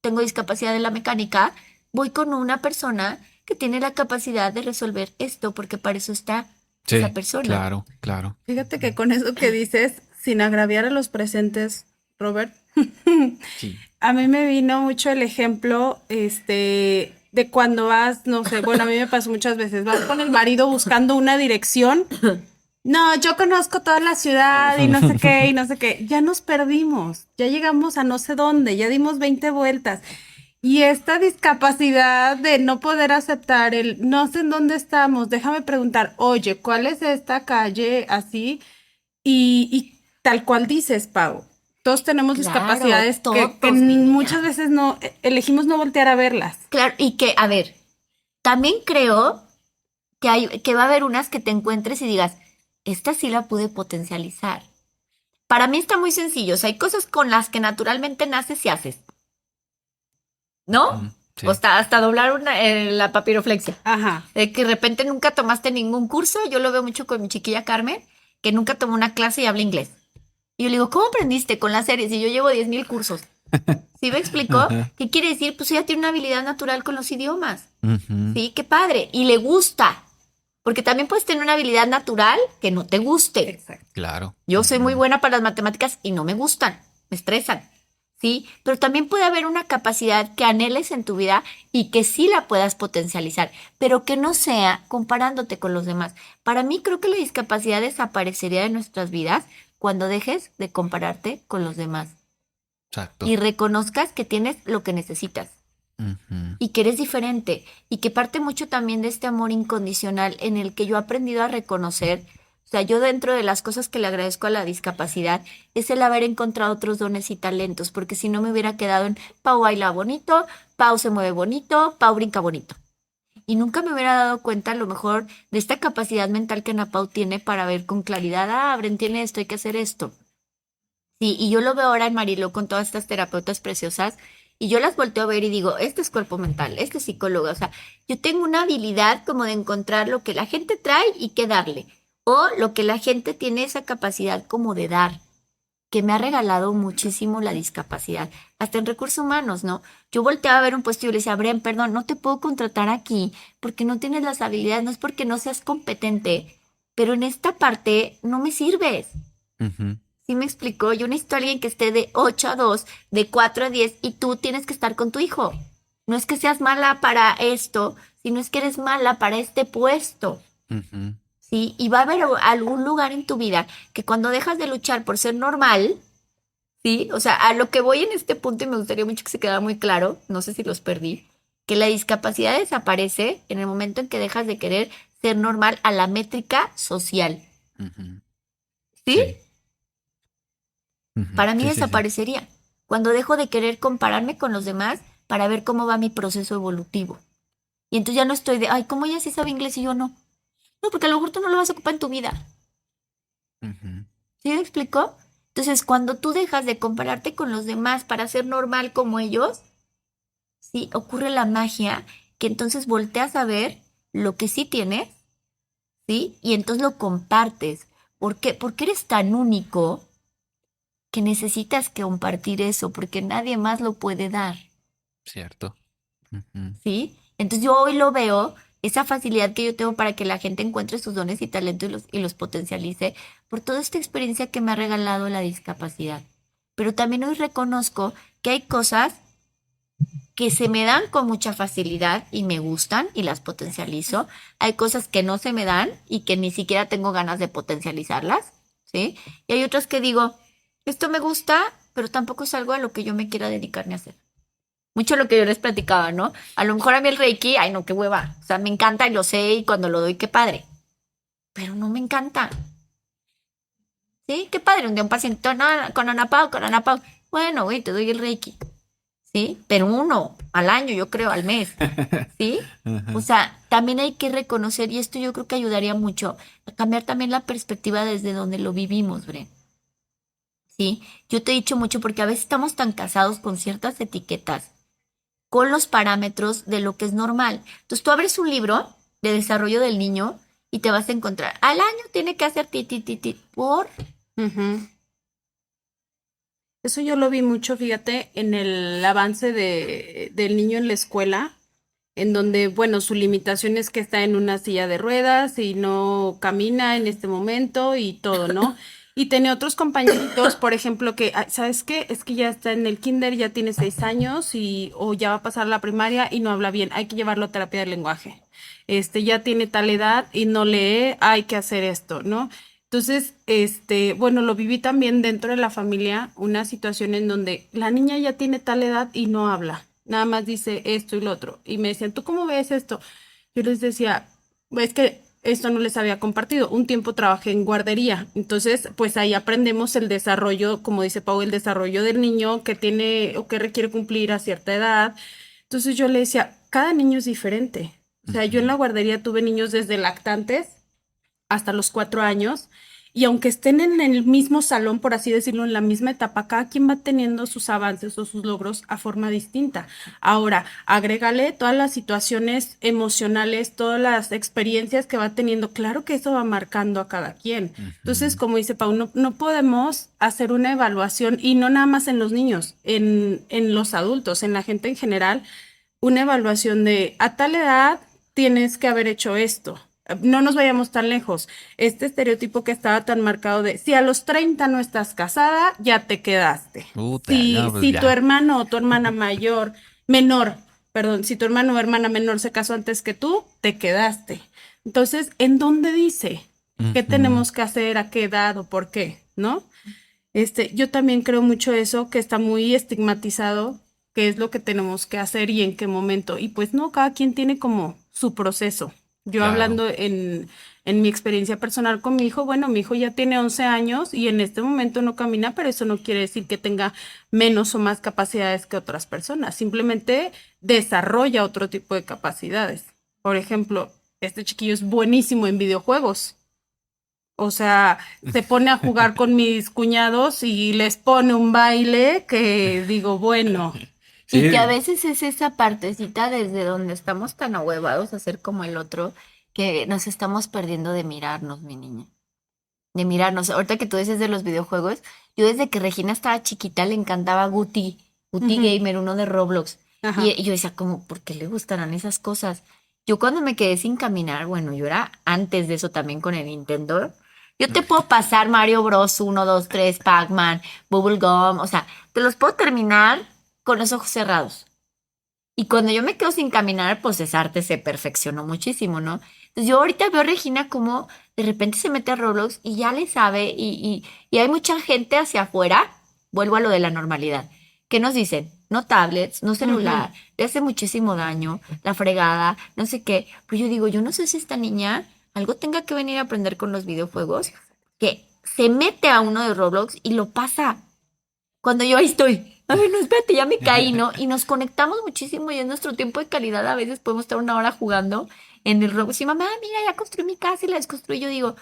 tengo discapacidad en la mecánica, voy con una persona que tiene la capacidad de resolver esto, porque para eso está esa Sí, persona. claro, claro. Fíjate que con eso que dices, sin agraviar a los presentes, Robert, Sí. a mí me vino mucho el ejemplo, de cuando vas, no sé, bueno, a mí me pasó muchas veces, vas con el marido buscando una dirección. No, yo conozco toda la ciudad y no sé qué, y no sé qué. Ya nos perdimos, ya llegamos a no sé dónde, ya dimos 20 vueltas. Y esta discapacidad de no poder aceptar el no sé en dónde estamos, déjame preguntar, oye, ¿cuál es esta calle así? Y tal cual dices, Pau, todos tenemos Claro, discapacidades que todos, mi muchas niña. veces no elegimos no voltear a verlas. Claro, y que, a ver, también creo que va a haber unas que te encuentres y digas, esta sí la pude potencializar. Para mí está muy sencillo, o sea, hay cosas con las que naturalmente naces y haces, ¿no? Ujú. O Sí. hasta doblar la papiroflexia. Ajá. De que de repente nunca tomaste ningún curso, yo lo veo mucho con mi chiquilla Carmen, que nunca tomó una clase y habla inglés. Y yo le digo, ¿cómo aprendiste con las series? Y yo llevo 10,000 cursos. ¿Sí me explicó? Ajá. ¿Qué quiere decir? Pues ella tiene una habilidad natural con los idiomas. Ujú. Sí, qué padre. Y le gusta. Porque también puedes tener una habilidad natural que no te guste. Exacto. Claro. Yo soy muy Ujú. buena para las matemáticas y no me gustan, me estresan, ¿sí? Pero también puede haber una capacidad que anheles en tu vida y que sí la puedas potencializar, pero que no sea comparándote con los demás. Para mí creo que la discapacidad desaparecería de nuestras vidas cuando dejes de compararte con los demás Exacto. y reconozcas que tienes lo que necesitas Ujú. y que eres diferente y que parte mucho también de este amor incondicional en el que yo he aprendido a reconocer. O sea, yo dentro de las cosas que le agradezco a la discapacidad es el haber encontrado otros dones y talentos, porque si no me hubiera quedado en Pau baila bonito, Pau se mueve bonito, Pau brinca bonito. Y nunca me hubiera dado cuenta a lo mejor de esta capacidad mental que Ana Pau tiene para ver con claridad, ah, Bren tiene esto, hay que hacer esto. Sí, y yo lo veo ahora en Mariló con todas estas terapeutas preciosas y yo las volteo a ver y digo, este es cuerpo mental, este es psicólogo, o sea, yo tengo una habilidad como de encontrar lo que la gente trae y qué darle, o lo que la gente tiene esa capacidad como de dar, que me ha regalado muchísimo la discapacidad, hasta en recursos humanos, ¿no? Yo volteaba a ver un puesto y yo le decía, Bren, perdón, no te puedo contratar aquí porque no tienes las habilidades, no es porque no seas competente, pero en esta parte no me sirves. Ujú. Sí me explicó, yo necesito a alguien que esté de 8 a 2, de 4 a 10 y tú tienes que estar con tu hijo. No es que seas mala para esto, sino es que eres mala para este puesto. Ujú. ¿Sí? Y va a haber algún lugar en tu vida que cuando dejas de luchar por ser normal, ¿sí? O sea, a lo que voy en este punto y me gustaría mucho que se quedara muy claro, no sé si los perdí, que la discapacidad desaparece en el momento en que dejas de querer ser normal a la métrica social. Ujú. ¿Sí? Sí. Ujú. Para mí Sí, sí, sí. desaparecería. Cuando dejo de querer compararme con los demás para ver cómo va mi proceso evolutivo. Y entonces ya no estoy de, ay, ¿cómo ella sí sabe inglés y yo no? No, porque a lo mejor tú no lo vas a ocupar en tu vida. Ujú. ¿Sí me explicó? Entonces, cuando tú dejas de compararte con los demás para ser normal como ellos, sí, ocurre la magia que entonces volteas a ver lo que sí tienes, ¿sí? Y entonces lo compartes. ¿Por qué? Porque eres tan único que necesitas compartir eso, porque nadie más lo puede dar. Cierto. Ujú. ¿Sí? Entonces yo hoy lo veo, esa facilidad que yo tengo para que la gente encuentre sus dones y talentos y los potencialice por toda esta experiencia que me ha regalado la discapacidad. Pero también hoy reconozco que hay cosas que se me dan con mucha facilidad y me gustan y las potencializo. Hay cosas que no se me dan y que ni siquiera tengo ganas de potencializarlas, ¿sí? Y hay otras que digo, esto me gusta, pero tampoco es algo a lo que yo me quiera dedicarme a hacer. Mucho lo que yo les platicaba, ¿no? A lo mejor a mí el Reiki, ay no, qué hueva. O sea, me encanta y lo sé y cuando lo doy, qué padre. Pero no me encanta. ¿Sí? Qué padre. Un día un paciente, no, con Ana Pau, con Ana Pau. Bueno, güey, te doy el Reiki. ¿Sí? Pero uno al año, yo creo, al mes. ¿Sí? O Ajá. sea, también hay que reconocer, y esto yo creo que ayudaría mucho, a cambiar también la perspectiva desde donde lo vivimos, Bre. ¿Sí? Yo te he dicho mucho porque a veces estamos tan casados con ciertas etiquetas con los parámetros de lo que es normal. Entonces tú abres un libro de desarrollo del niño y te vas a encontrar, al año tiene que hacer ti, ti, ti, ti, por... Ujú. Eso yo lo vi mucho, fíjate, en el avance del niño en la escuela, en donde, bueno, su limitación es que está en una silla de ruedas y no camina en este momento y todo, ¿no? Y tenía otros compañeritos, por ejemplo, que, "Ay, ¿sabes qué? Es que ya está en el kinder, ya tiene 6 años y, o ya va a pasar la primaria y no habla bien, hay que llevarlo a terapia de lenguaje. Ya tiene tal edad y no lee, hay que hacer esto, ¿no? Entonces, bueno, lo viví también dentro de la familia, una situación en donde la niña ya tiene tal edad y no habla, nada más dice esto y lo otro. Y me decían, ¿tú cómo ves esto? Yo les decía, es que esto no les había compartido. Un tiempo trabajé en guardería, entonces, pues ahí aprendemos el desarrollo, como dice Pau, el desarrollo del niño que tiene o que requiere cumplir a cierta edad. Entonces yo le decía, cada niño es diferente. O sea, yo en la Ujú. guardería tuve niños desde lactantes hasta los 4 años y aunque estén en el mismo salón, por así decirlo, en la misma etapa, cada quien va teniendo sus avances o sus logros a forma distinta. Ahora, agrégale todas las situaciones emocionales, todas las experiencias que va teniendo. Claro que eso va marcando a cada quien. Entonces, como dice Pau, no podemos hacer una evaluación, y no nada más en los niños, en los adultos, en la gente en general, una evaluación de a tal edad tienes que haber hecho esto. No nos vayamos tan lejos. Este estereotipo que estaba tan marcado de si a los 30 no estás casada, ya te quedaste. Puta, Si, no, pues si ya. tu hermano o tu hermana menor, perdón, si tu hermano o hermana menor se casó antes que tú, te quedaste. Entonces, ¿en dónde dice qué Ujú. tenemos que hacer, a qué edad o por qué? ¿No? Yo también creo mucho eso, que está muy estigmatizado, qué es lo que tenemos que hacer y en qué momento. Y pues no, cada quien tiene como su proceso. Yo Claro. hablando en mi experiencia personal con mi hijo, bueno, mi hijo ya tiene 11 años y en este momento no camina, pero eso no quiere decir que tenga menos o más capacidades que otras personas. Simplemente desarrolla otro tipo de capacidades. Por ejemplo, este chiquillo es buenísimo en videojuegos. O sea, se pone a jugar con mis cuñados y les pone un baile que digo, bueno, Y que a Sí, veces es esa partecita desde donde estamos tan ahuevados a ser como el otro, que nos estamos perdiendo de mirarnos, mi niña. De mirarnos. Ahorita que tú dices de los videojuegos, yo desde que Regina estaba chiquita le encantaba Guti ujú, Gamer, uno de Roblox. ajá, Y yo decía, como, ¿por qué le gustarán esas cosas? Yo cuando me quedé sin caminar, bueno, yo era antes de eso también con el Nintendo. Yo te puedo pasar Mario Bros. 1, 2, 3, Pac-Man, Bubblegum, o sea, te los puedo terminar con los ojos cerrados. Y cuando yo me quedo sin caminar, pues esa arte se perfeccionó muchísimo, ¿no? Entonces yo ahorita veo a Regina como de repente se mete a Roblox y ya le sabe y hay mucha gente hacia afuera, vuelvo a lo de la normalidad, que nos dicen, no tablets, no ujú, celular, le hace muchísimo daño, la fregada, no sé qué. Pero yo digo, yo no sé si esta niña algo tenga que venir a aprender con los videojuegos, que se mete a uno de Roblox y lo pasa cuando yo ahí estoy. A ver, no, espérate, ya me caí, ¿no? Y nos conectamos muchísimo y es nuestro tiempo de calidad. A veces podemos estar una hora jugando en el robot. Y mamá, mira, ya construí mi casa y la desconstruí. Yo digo,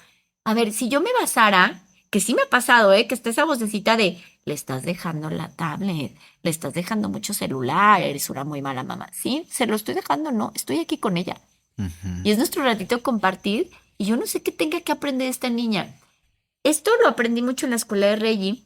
a ver, si yo me basara, que sí me ha pasado, ¿eh? Que está esa vocecita de, le estás dejando la tablet, le estás dejando mucho celular, eres una muy mala mamá. Sí, se lo estoy dejando, no, estoy aquí con ella. Ujú. Y es nuestro ratito compartir. Y yo no sé qué tenga que aprender esta niña. Esto lo aprendí mucho en la escuela de Reggie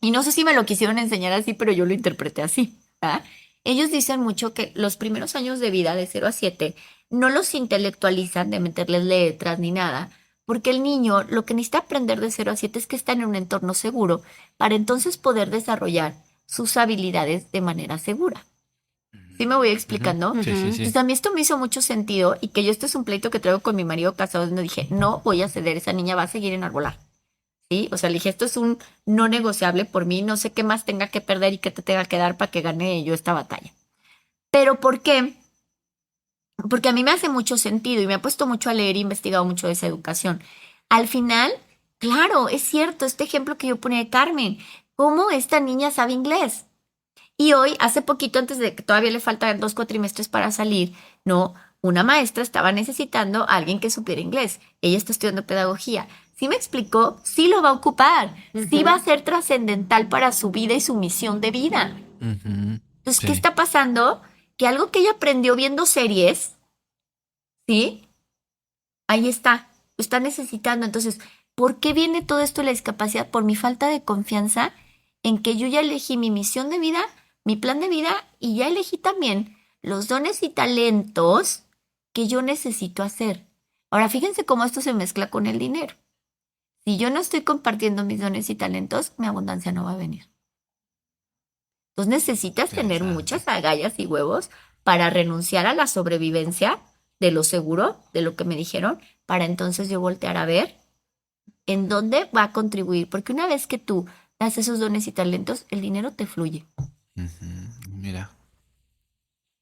y no sé si me lo quisieron enseñar así, pero yo lo interpreté así. ¿Ah? Ellos dicen mucho que los primeros años de vida, de 0 a 7, no los intelectualizan de meterles letras ni nada, porque el niño lo que necesita aprender de 0 a 7 es que está en un entorno seguro para entonces poder desarrollar sus habilidades de manera segura. ¿Sí me voy Ujú. explicando? Sí, sí, ujú. sí. Entonces a mí esto me hizo mucho sentido y que yo este es un pleito que traigo con mi marido casado, donde dije, no voy a ceder, esa niña va a seguir enarbolada. ¿Sí? O sea, le dije, esto es un no negociable por mí, no sé qué más tenga que perder y qué te tenga que dar para que gane yo esta batalla. Pero ¿por qué? Porque a mí me hace mucho sentido y me ha puesto mucho a leer e investigado mucho de esa educación. Al final, claro, es cierto, este ejemplo que yo ponía de Carmen, cómo esta niña sabe inglés. Y hoy, hace poquito, antes de que todavía le faltan 2 cuatrimestres para salir, no, una maestra estaba necesitando a alguien que supiera inglés. Ella está estudiando pedagogía. ¿Sí me explicó? Sí lo va a ocupar. Sí va a Ujú. ser trascendental para su vida y su misión de vida. Ujú. Entonces, ¿qué Sí. está pasando? Que algo que ella aprendió viendo series, ¿sí? Ahí está. Lo está necesitando. Entonces, ¿por qué viene todo esto de la discapacidad? Por mi falta de confianza en que yo ya elegí mi misión de vida, mi plan de vida y ya elegí también los dones y talentos que yo necesito hacer. Ahora, fíjense cómo esto se mezcla con el dinero. Si yo no estoy compartiendo mis dones y talentos, mi abundancia no va a venir. Entonces necesitas tener Interesante. muchas agallas y huevos para renunciar a la sobrevivencia de lo seguro, de lo que me dijeron, para entonces yo voltear a ver en dónde va a contribuir. Porque una vez que tú das esos dones y talentos, el dinero te fluye. Ujú. Mira.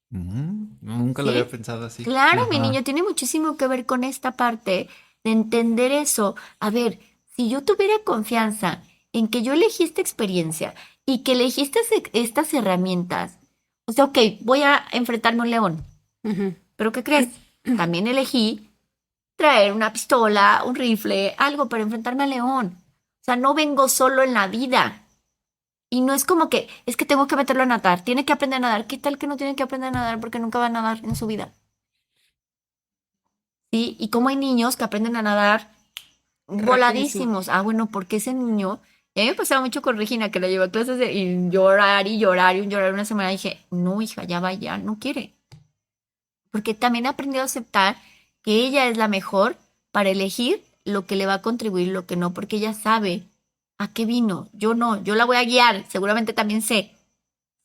Nunca lo había ¿Sí? pensado así. Claro, mi Ajá. niño, tiene muchísimo que ver con esta parte de entender eso. A ver, si yo tuviera confianza en que yo elegí esta experiencia y que elegí estas herramientas, o sea, ok, voy a enfrentarme a un león, Ujú. pero ¿qué crees? También elegí traer una pistola, un rifle, algo para enfrentarme al león. O sea, no vengo solo en la vida. Y no es como que, es que tengo que meterlo a nadar, tiene que aprender a nadar. ¿Qué tal que no tiene que aprender a nadar porque nunca va a nadar en su vida? ¿Sí? Y como hay niños que aprenden a nadar Rapidísimo. voladísimos. Ah, bueno, porque ese niño, y a mí me pasaba mucho con Regina, que la llevé a clases de y llorar y llorar y llorar una semana. Dije, no, hija, ya va, ya, no quiere. Porque también he aprendido a aceptar que ella es la mejor para elegir lo que le va a contribuir y lo que no, porque ella sabe a qué vino. Yo no, yo la voy a guiar, seguramente también sé,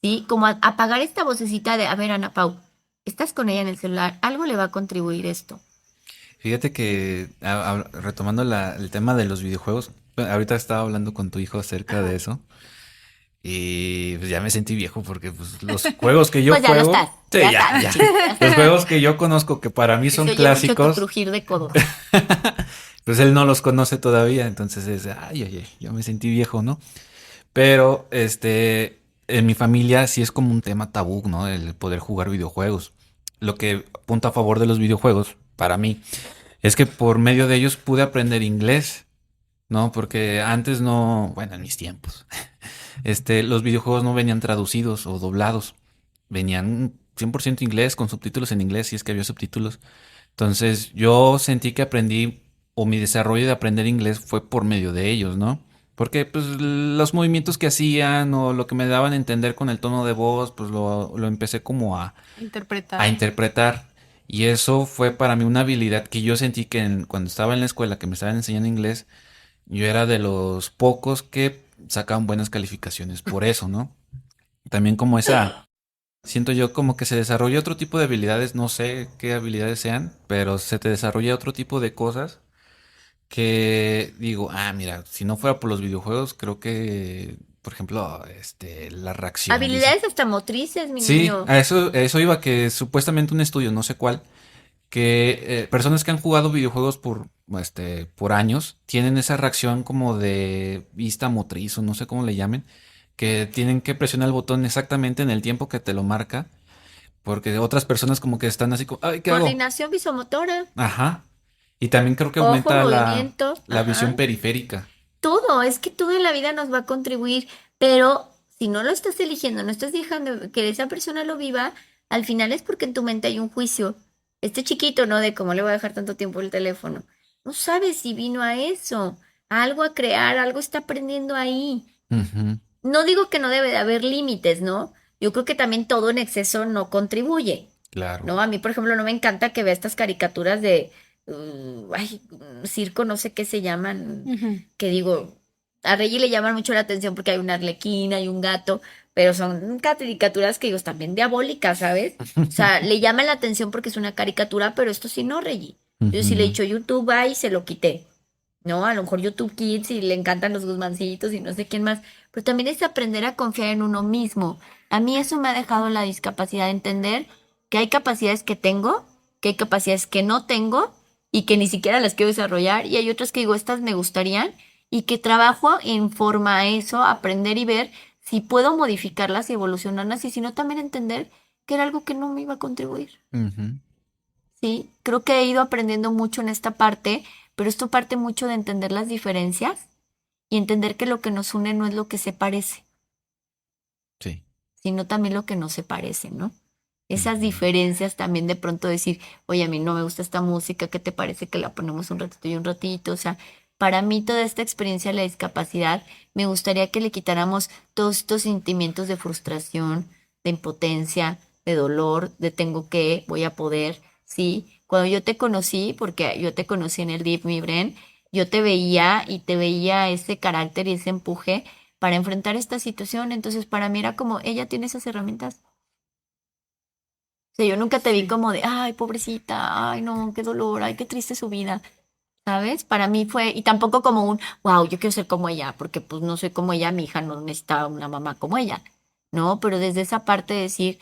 ¿sí? Como apagar esta vocecita de, a ver, Ana Pau, estás con ella en el celular, algo le va a contribuir esto. Fíjate que retomando el tema de los videojuegos, bueno, ahorita estaba hablando con tu hijo acerca de Ajá. eso y pues ya me sentí viejo porque pues los juegos que yo Pues ya lo estás, juego, sí, ya ya, estás, ya. chico, ya Los estás. juegos que yo conozco que para mí Y se son oye mucho tu clásicos, crujir de codos. pues él no los conoce todavía, entonces es, ay, ay, ay, yo me sentí viejo, ¿no? Pero en mi familia sí es como un tema tabú, ¿no? El poder jugar videojuegos. Lo que punta a favor de los videojuegos, para mí, es que por medio de ellos pude aprender inglés, ¿no? Porque antes no, bueno, en mis tiempos, los videojuegos no venían traducidos o doblados. Venían 100% inglés, con subtítulos en inglés, si es que había subtítulos. Entonces yo sentí que aprendí, o mi desarrollo de aprender inglés fue por medio de ellos, ¿no? Porque pues los movimientos que hacían o lo que me daban a entender con el tono de voz, pues lo empecé como a Interpretar. interpretar. Y eso fue para mí una habilidad que yo sentí que cuando estaba en la escuela, que me estaban enseñando inglés, yo era de los pocos que sacaban buenas calificaciones por eso, ¿no? También como esa, siento yo como que se desarrolla otro tipo de habilidades, no sé qué habilidades sean, pero se te desarrolla otro tipo de cosas que digo, mira, si no fuera por los videojuegos, creo que, por ejemplo, la reacción, dice. Habilidades hasta motrices, mi Sí, niño. a eso iba, que supuestamente un estudio, no sé cuál, que personas que han jugado videojuegos por años tienen esa reacción como de vista motriz o no sé cómo le llamen, que tienen que presionar el botón exactamente en el tiempo que te lo marca, porque otras personas como que están así como, ay, ¿qué hago? Coordinación visomotora. Ajá. Y también creo que Ojo, aumenta movimiento. la visión Ajá. periférica. Todo, es que todo en la vida nos va a contribuir, pero si no lo estás eligiendo, no estás dejando que esa persona lo viva, al final es porque en tu mente hay un juicio. Este chiquito, ¿no? De cómo le voy a dejar tanto tiempo el teléfono. No sabes si vino a eso, a algo a crear, algo está aprendiendo ahí. Ujú, No digo que no debe de haber límites, ¿no? Yo creo que también todo en exceso no contribuye. claro. ¿No? A mí, por ejemplo, no me encanta que vea estas caricaturas de circo, no sé qué se llaman, Ujú. que digo, a Reggie le llaman mucho la atención porque hay una arlequina, hay un gato, pero son caricaturas que digo, están bien diabólicas, ¿sabes? O sea, le llaman la atención porque es una caricatura, pero esto sí no, Reggie. Yo sí le he Ujú, dicho YouTube, y se lo quité. ¿No? A lo mejor YouTube Kids y le encantan los Guzmancitos y no sé quién más, pero también es aprender a confiar en uno mismo. A mí eso me ha dejado la discapacidad de entender que hay capacidades que tengo, que hay capacidades que no tengo y que ni siquiera las quiero desarrollar y hay otras que digo, estas me gustarían y que trabajo en forma a eso, aprender y ver si puedo modificarlas y evolucionarlas y si no también entender que era algo que no me iba a contribuir. ujú, Sí, creo que he ido aprendiendo mucho en esta parte, pero esto parte mucho de entender las diferencias y entender que lo que nos une no es lo que se parece, sí. sino también lo que no se parece, ¿no? Esas Ujú, diferencias también de pronto decir, oye, a mí no me gusta esta música, ¿qué te parece que la ponemos un ratito y un ratito? O sea, para mí toda esta experiencia de la discapacidad, me gustaría que le quitáramos todos estos sentimientos de frustración, de impotencia, de dolor, de tengo que, voy a poder, ¿sí? Cuando yo te conocí, porque yo te conocí en el DIF, mi Bren, yo te veía y te veía ese carácter y ese empuje para enfrentar esta situación. Entonces, para mí era como, ella tiene esas herramientas. O sea, yo nunca te vi Sí. como de, ay, pobrecita, ay, no, qué dolor, ay, qué triste su vida, ¿sabes? Para mí fue, y tampoco como un, wow, yo quiero ser como ella, porque pues no soy como ella, mi hija no necesita una mamá como ella, ¿no? Pero desde esa parte de decir,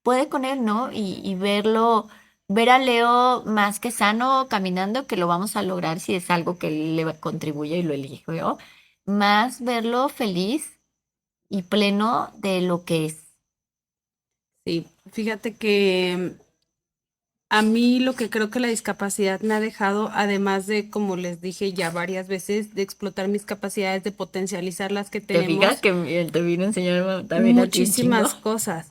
puede con él, ¿no? Y verlo, ver a Leo más que sano caminando, que lo vamos a lograr si es algo que le contribuye y lo elijo yo, más verlo feliz y pleno de lo que es. Sí, fíjate que A mí lo que creo que la discapacidad me ha dejado, además de, como les dije ya varias veces, de explotar mis capacidades, de potencializar las que ¿Te fijas tenemos, que él te vino a enseñar también a ti un chingo? muchísimas cosas.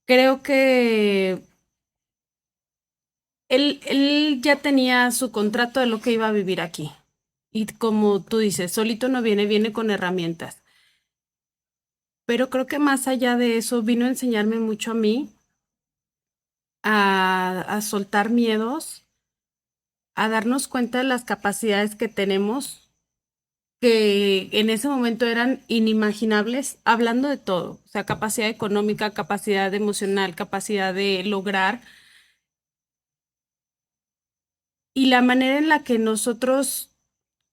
Creo que él ya tenía su contrato de lo que iba a vivir aquí. Y como tú dices, solito no viene, viene con herramientas. Pero creo que más allá de eso, vino a enseñarme mucho a mí a soltar miedos, a darnos cuenta de las capacidades que tenemos, que en ese momento eran inimaginables, hablando de todo, o sea, capacidad económica, capacidad emocional, capacidad de lograr, y la manera en la que nosotros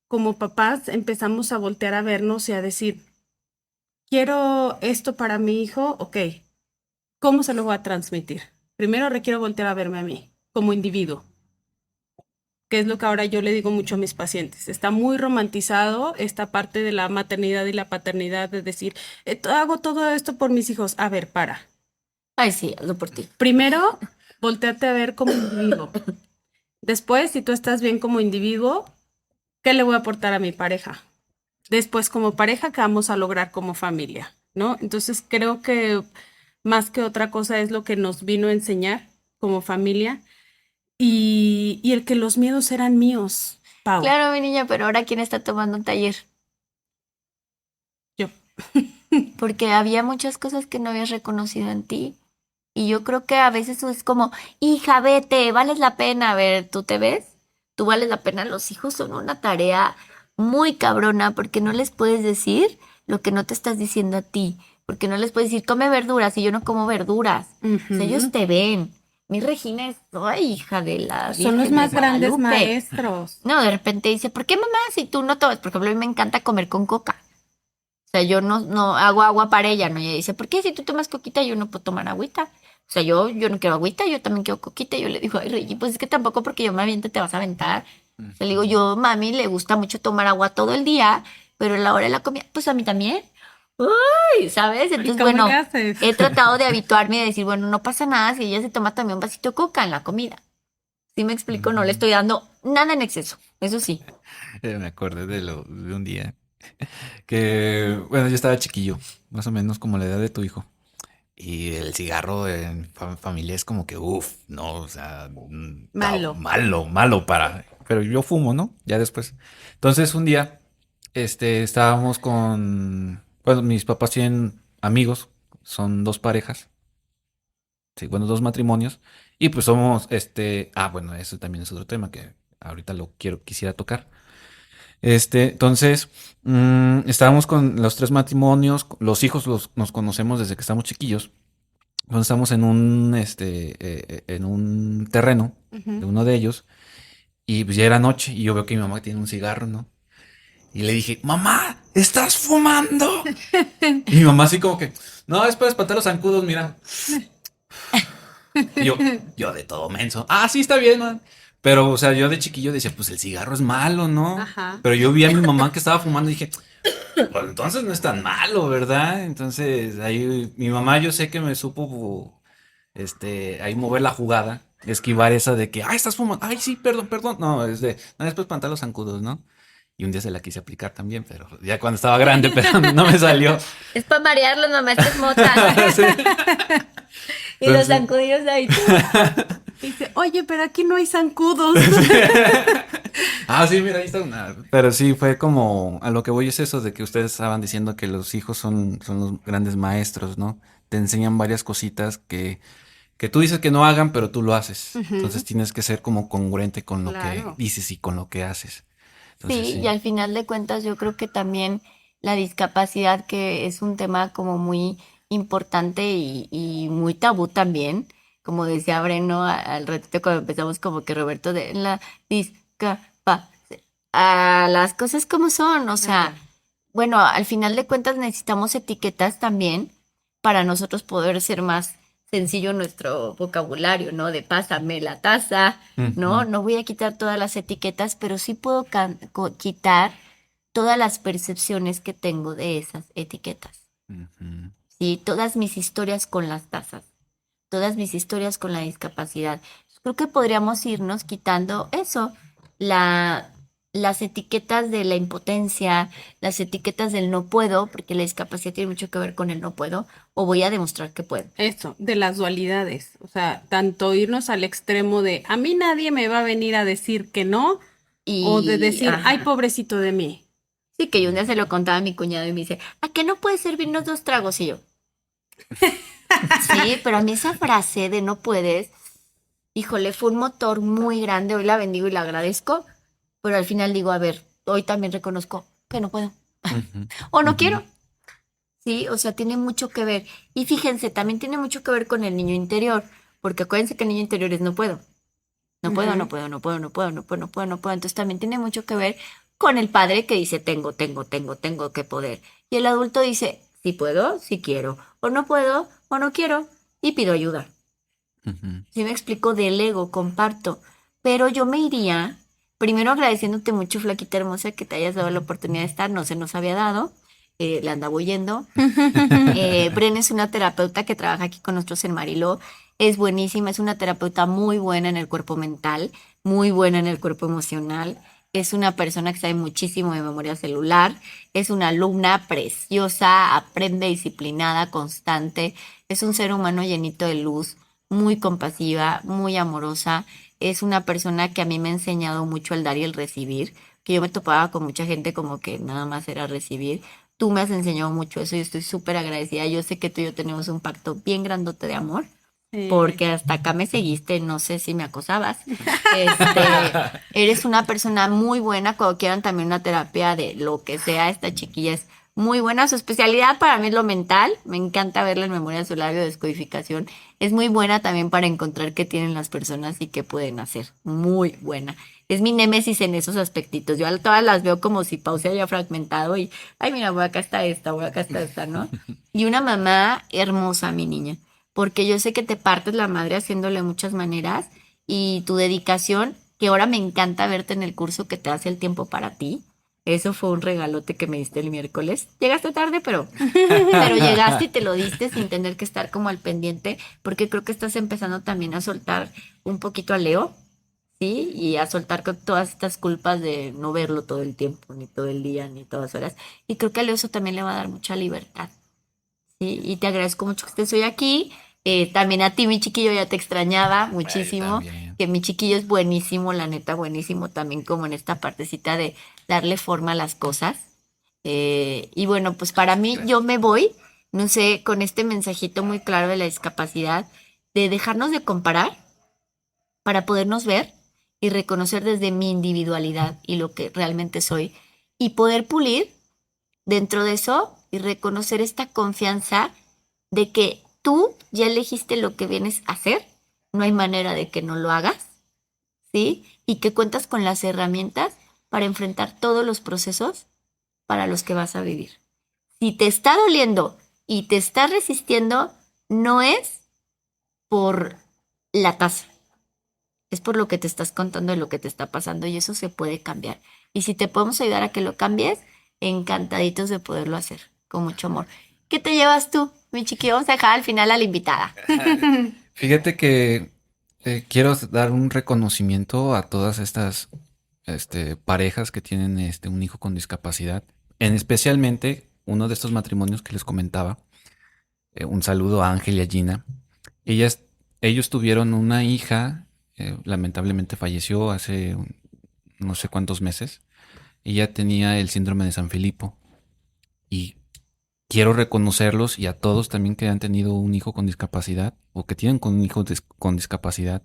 como papás empezamos a voltear a vernos y a decir, quiero esto para mi hijo, ok, ¿cómo se lo voy a transmitir? Primero requiero voltear a verme a mí como individuo, que es lo que ahora yo le digo mucho a mis pacientes. Está muy romantizado esta parte de la maternidad y la paternidad, de decir, hago todo esto por mis hijos". A ver, para. Ay, sí, hazlo por ti. Primero, volteate a ver como individuo. Después, si tú estás bien como individuo, ¿qué le voy a aportar a mi pareja? Después, como pareja, ¿qué vamos a lograr como familia? ¿No? Entonces, creo que más que otra cosa es lo que nos vino a enseñar como familia y el que los miedos eran míos, Pau. Claro, mi niña, pero ahora ¿quién está tomando un taller? Yo. Porque había muchas cosas que no habías reconocido en ti. Y yo creo que a veces es como, hija, vete, vales la pena. A ver, ¿tú te ves? Tú vales la pena. Los hijos son una tarea muy cabrona porque no les puedes decir lo que no te estás diciendo a ti. Porque no les puedes decir, come verduras y yo no como verduras. O sea, ellos Ujú. te ven. Mi Regina es, ay, hija de la Son los Virgen de más grandes Guadalupe. maestros. No, de repente dice, ¿por qué mamá si tú no tomas? Por ejemplo, a mí me encanta comer con coca. O sea, yo no hago agua para ella, ¿no? Y ella dice, ¿por qué si tú tomas coquita yo no puedo tomar agüita? O sea, yo no quiero agüita, yo también quiero coquita. Y yo le digo, ay, Rey, pues es que tampoco porque yo me aviente te vas a aventar. O sea, le digo, yo, mami, le gusta mucho tomar agua todo el día, pero a la hora de la comida, pues a mí también. Uy, ¿sabes? ¿Y Entonces, cómo le bueno, haces? he tratado de habituarme y de decir, bueno, no pasa nada si ella se toma también un vasito de coca en la comida. ¿Sí me explico? No le Ujú. estoy dando nada en exceso, eso sí. Me acordé de un día que, bueno, yo estaba chiquillo, más o menos como la edad de tu hijo. Y el cigarro en familia es como que, uff, no, o sea, está Malo. malo, malo para. Pero yo fumo, ¿no? Ya después. Entonces un día, estábamos con, bueno, mis papás tienen amigos, son dos parejas, sí, bueno, dos matrimonios, y pues somos, bueno, eso también es otro tema que ahorita quisiera tocar. Entonces, estábamos con los tres matrimonios, los hijos nos conocemos desde que estamos chiquillos. Entonces estamos en un terreno de Ujú. uno de ellos y pues ya era noche y yo veo que mi mamá tiene un cigarro, ¿no? Y le dije, mamá, ¿estás fumando? Y mi mamá así como que, no, es para espantar los zancudos, mira. Y yo de todo menso. Ah, sí, está bien, man. Pero, o sea, yo de chiquillo decía, pues el cigarro es malo, ¿no? Ajá. Pero yo vi a mi mamá que estaba fumando y dije, pues entonces no es tan malo, ¿verdad? Entonces ahí mi mamá yo sé que me supo, ahí mover la jugada, esquivar esa de que, ay, estás fumando, ay, sí, perdón, perdón. No, no, después espantar los zancudos, ¿no? Y un día se la quise aplicar también, pero ya cuando estaba grande, pero no me salió. Es para marearlos, mamá, esta es mota. Sí. Y los Entonces, zancuditos ahí. Dice, oye, pero aquí no hay zancudos. ah, sí, mira, ahí está una. Pero sí, fue como, a lo que voy es eso, de que ustedes estaban diciendo que los hijos son los grandes maestros, ¿no? Te enseñan varias cositas que tú dices que no hagan, pero tú lo haces. Entonces Ujú. tienes que ser como congruente con lo que Claro. dices y con lo que haces. Entonces Sí, y sí. al final de cuentas yo creo que también la discapacidad, que es un tema como muy importante y muy tabú también, como decía Breno al ratito cuando empezamos como que Roberto de la discapacidad, a las cosas como son, o sea, Claro. bueno, al final de cuentas necesitamos etiquetas también para nosotros poder ser más sencillo nuestro vocabulario, ¿no? De pásame la taza, ¿no? Ujú, No voy a quitar todas las etiquetas, pero sí puedo quitar todas las percepciones que tengo de esas etiquetas. ujú. Sí, todas mis historias con las tazas, todas mis historias con la discapacidad. creo que podríamos irnos quitando eso, la, las etiquetas de la impotencia, las etiquetas del no puedo, porque la discapacidad tiene mucho que ver con el no puedo, o voy a demostrar que puedo. Eso, de las dualidades, o sea, tanto irnos al extremo de a mí nadie me va a venir a decir que no, o de decir, ay, Ajá. pobrecito de mí. Sí, que yo un día se lo contaba a mi cuñado y me dice, ¿a qué no puedes servirnos 2 tragos? Y yo, sí, pero a mí esa frase de no puedes, híjole, fue un motor muy grande. Hoy la bendigo y la agradezco, pero al final digo, a ver, hoy también reconozco que no puedo Ujú, o no ujú, quiero. Sí, o sea, tiene mucho que ver. Y fíjense, también tiene mucho que ver con el niño interior, porque acuérdense que el niño interior es no puedo, no puedo, no Ujú. puedo, no puedo, no puedo, no puedo, no puedo, no puedo. Entonces también tiene mucho que ver con el padre que dice tengo que poder. Y el adulto dice, sí puedo, sí quiero, o no puedo, o no quiero, y pido ayuda. ujú. Sí me explico del ego, comparto. Pero yo me iría, primero agradeciéndote mucho, flaquita hermosa, que te hayas dado la oportunidad de estar, no se nos había dado, le andaba oyendo. Bren es una terapeuta que trabaja aquí con nosotros en Mariló. Es buenísima, es una terapeuta muy buena en el cuerpo mental, muy buena en el cuerpo emocional. Es una persona que sabe muchísimo de memoria celular. Es una alumna preciosa, aprende disciplinada, constante. Es un ser humano llenito de luz, muy compasiva, muy amorosa. Es una persona que a mí me ha enseñado mucho el dar y el recibir, que yo me topaba con mucha gente como que nada más era recibir. Tú me has enseñado mucho eso y estoy súper agradecida. Yo sé que tú y yo tenemos un pacto bien grandote de amor, Sí. porque hasta acá me seguiste, no sé si me acosabas. Eres una persona muy buena. Cuando quieran también una terapia de lo que sea, esta chiquilla es muy buena. Su especialidad para mí es lo mental. Me encanta verla en memoria celular de descodificación. Es muy buena también para encontrar qué tienen las personas y qué pueden hacer. Muy buena. Es mi némesis en esos aspectitos. Yo a todas las veo como si Pau se haya fragmentado y, ay, mira, voy acá está esta, voy acá está esta, ¿no? Y una mamá hermosa, mi niña, porque yo sé que te partes la madre haciéndole muchas maneras y tu dedicación, que ahora me encanta verte en el curso que te hace el tiempo para ti. Eso fue un regalote que me diste el miércoles. Llegaste tarde, pero llegaste y te lo diste sin tener que estar como al pendiente, porque creo que estás empezando también a soltar un poquito a Leo, ¿sí? Y a soltar con todas estas culpas de no verlo todo el tiempo, ni todo el día, ni todas horas. Y creo que a Leo eso también le va a dar mucha libertad. Sí, y te agradezco mucho que estés hoy aquí. También a ti, mi chiquillo, ya te extrañaba Yo muchísimo, también. que mi chiquillo es buenísimo, la neta, buenísimo también como en esta partecita de darle forma a las cosas. Y bueno, pues para mí yo Gracias. me voy, no sé, con este mensajito muy claro de la discapacidad, de dejarnos de comparar para podernos ver y reconocer desde mi individualidad y lo que realmente soy y poder pulir dentro de eso y reconocer esta confianza de que tú ya elegiste lo que vienes a hacer, no hay manera de que no lo hagas, ¿sí? Y que cuentas con las herramientas para enfrentar todos los procesos para los que vas a vivir. Si te está doliendo y te está resistiendo, no es por la tasa, es por lo que te estás contando de lo que te está pasando y eso se puede cambiar. Y si te podemos ayudar a que lo cambies, encantaditos de poderlo hacer, con mucho amor. ¿Qué te llevas tú, mi chiquillo? Vamos a dejar al final a la invitada. Fíjate que quiero dar un reconocimiento a todas estas parejas que tienen un hijo con discapacidad. En especialmente uno de estos matrimonios que les comentaba. Un saludo a Ángel y a Gina. Ellas, ellos tuvieron una hija, lamentablemente falleció hace no sé cuántos meses. Ella tenía el síndrome de San Filipo y quiero reconocerlos y a todos también que han tenido un hijo con discapacidad o que tienen con un hijo con discapacidad,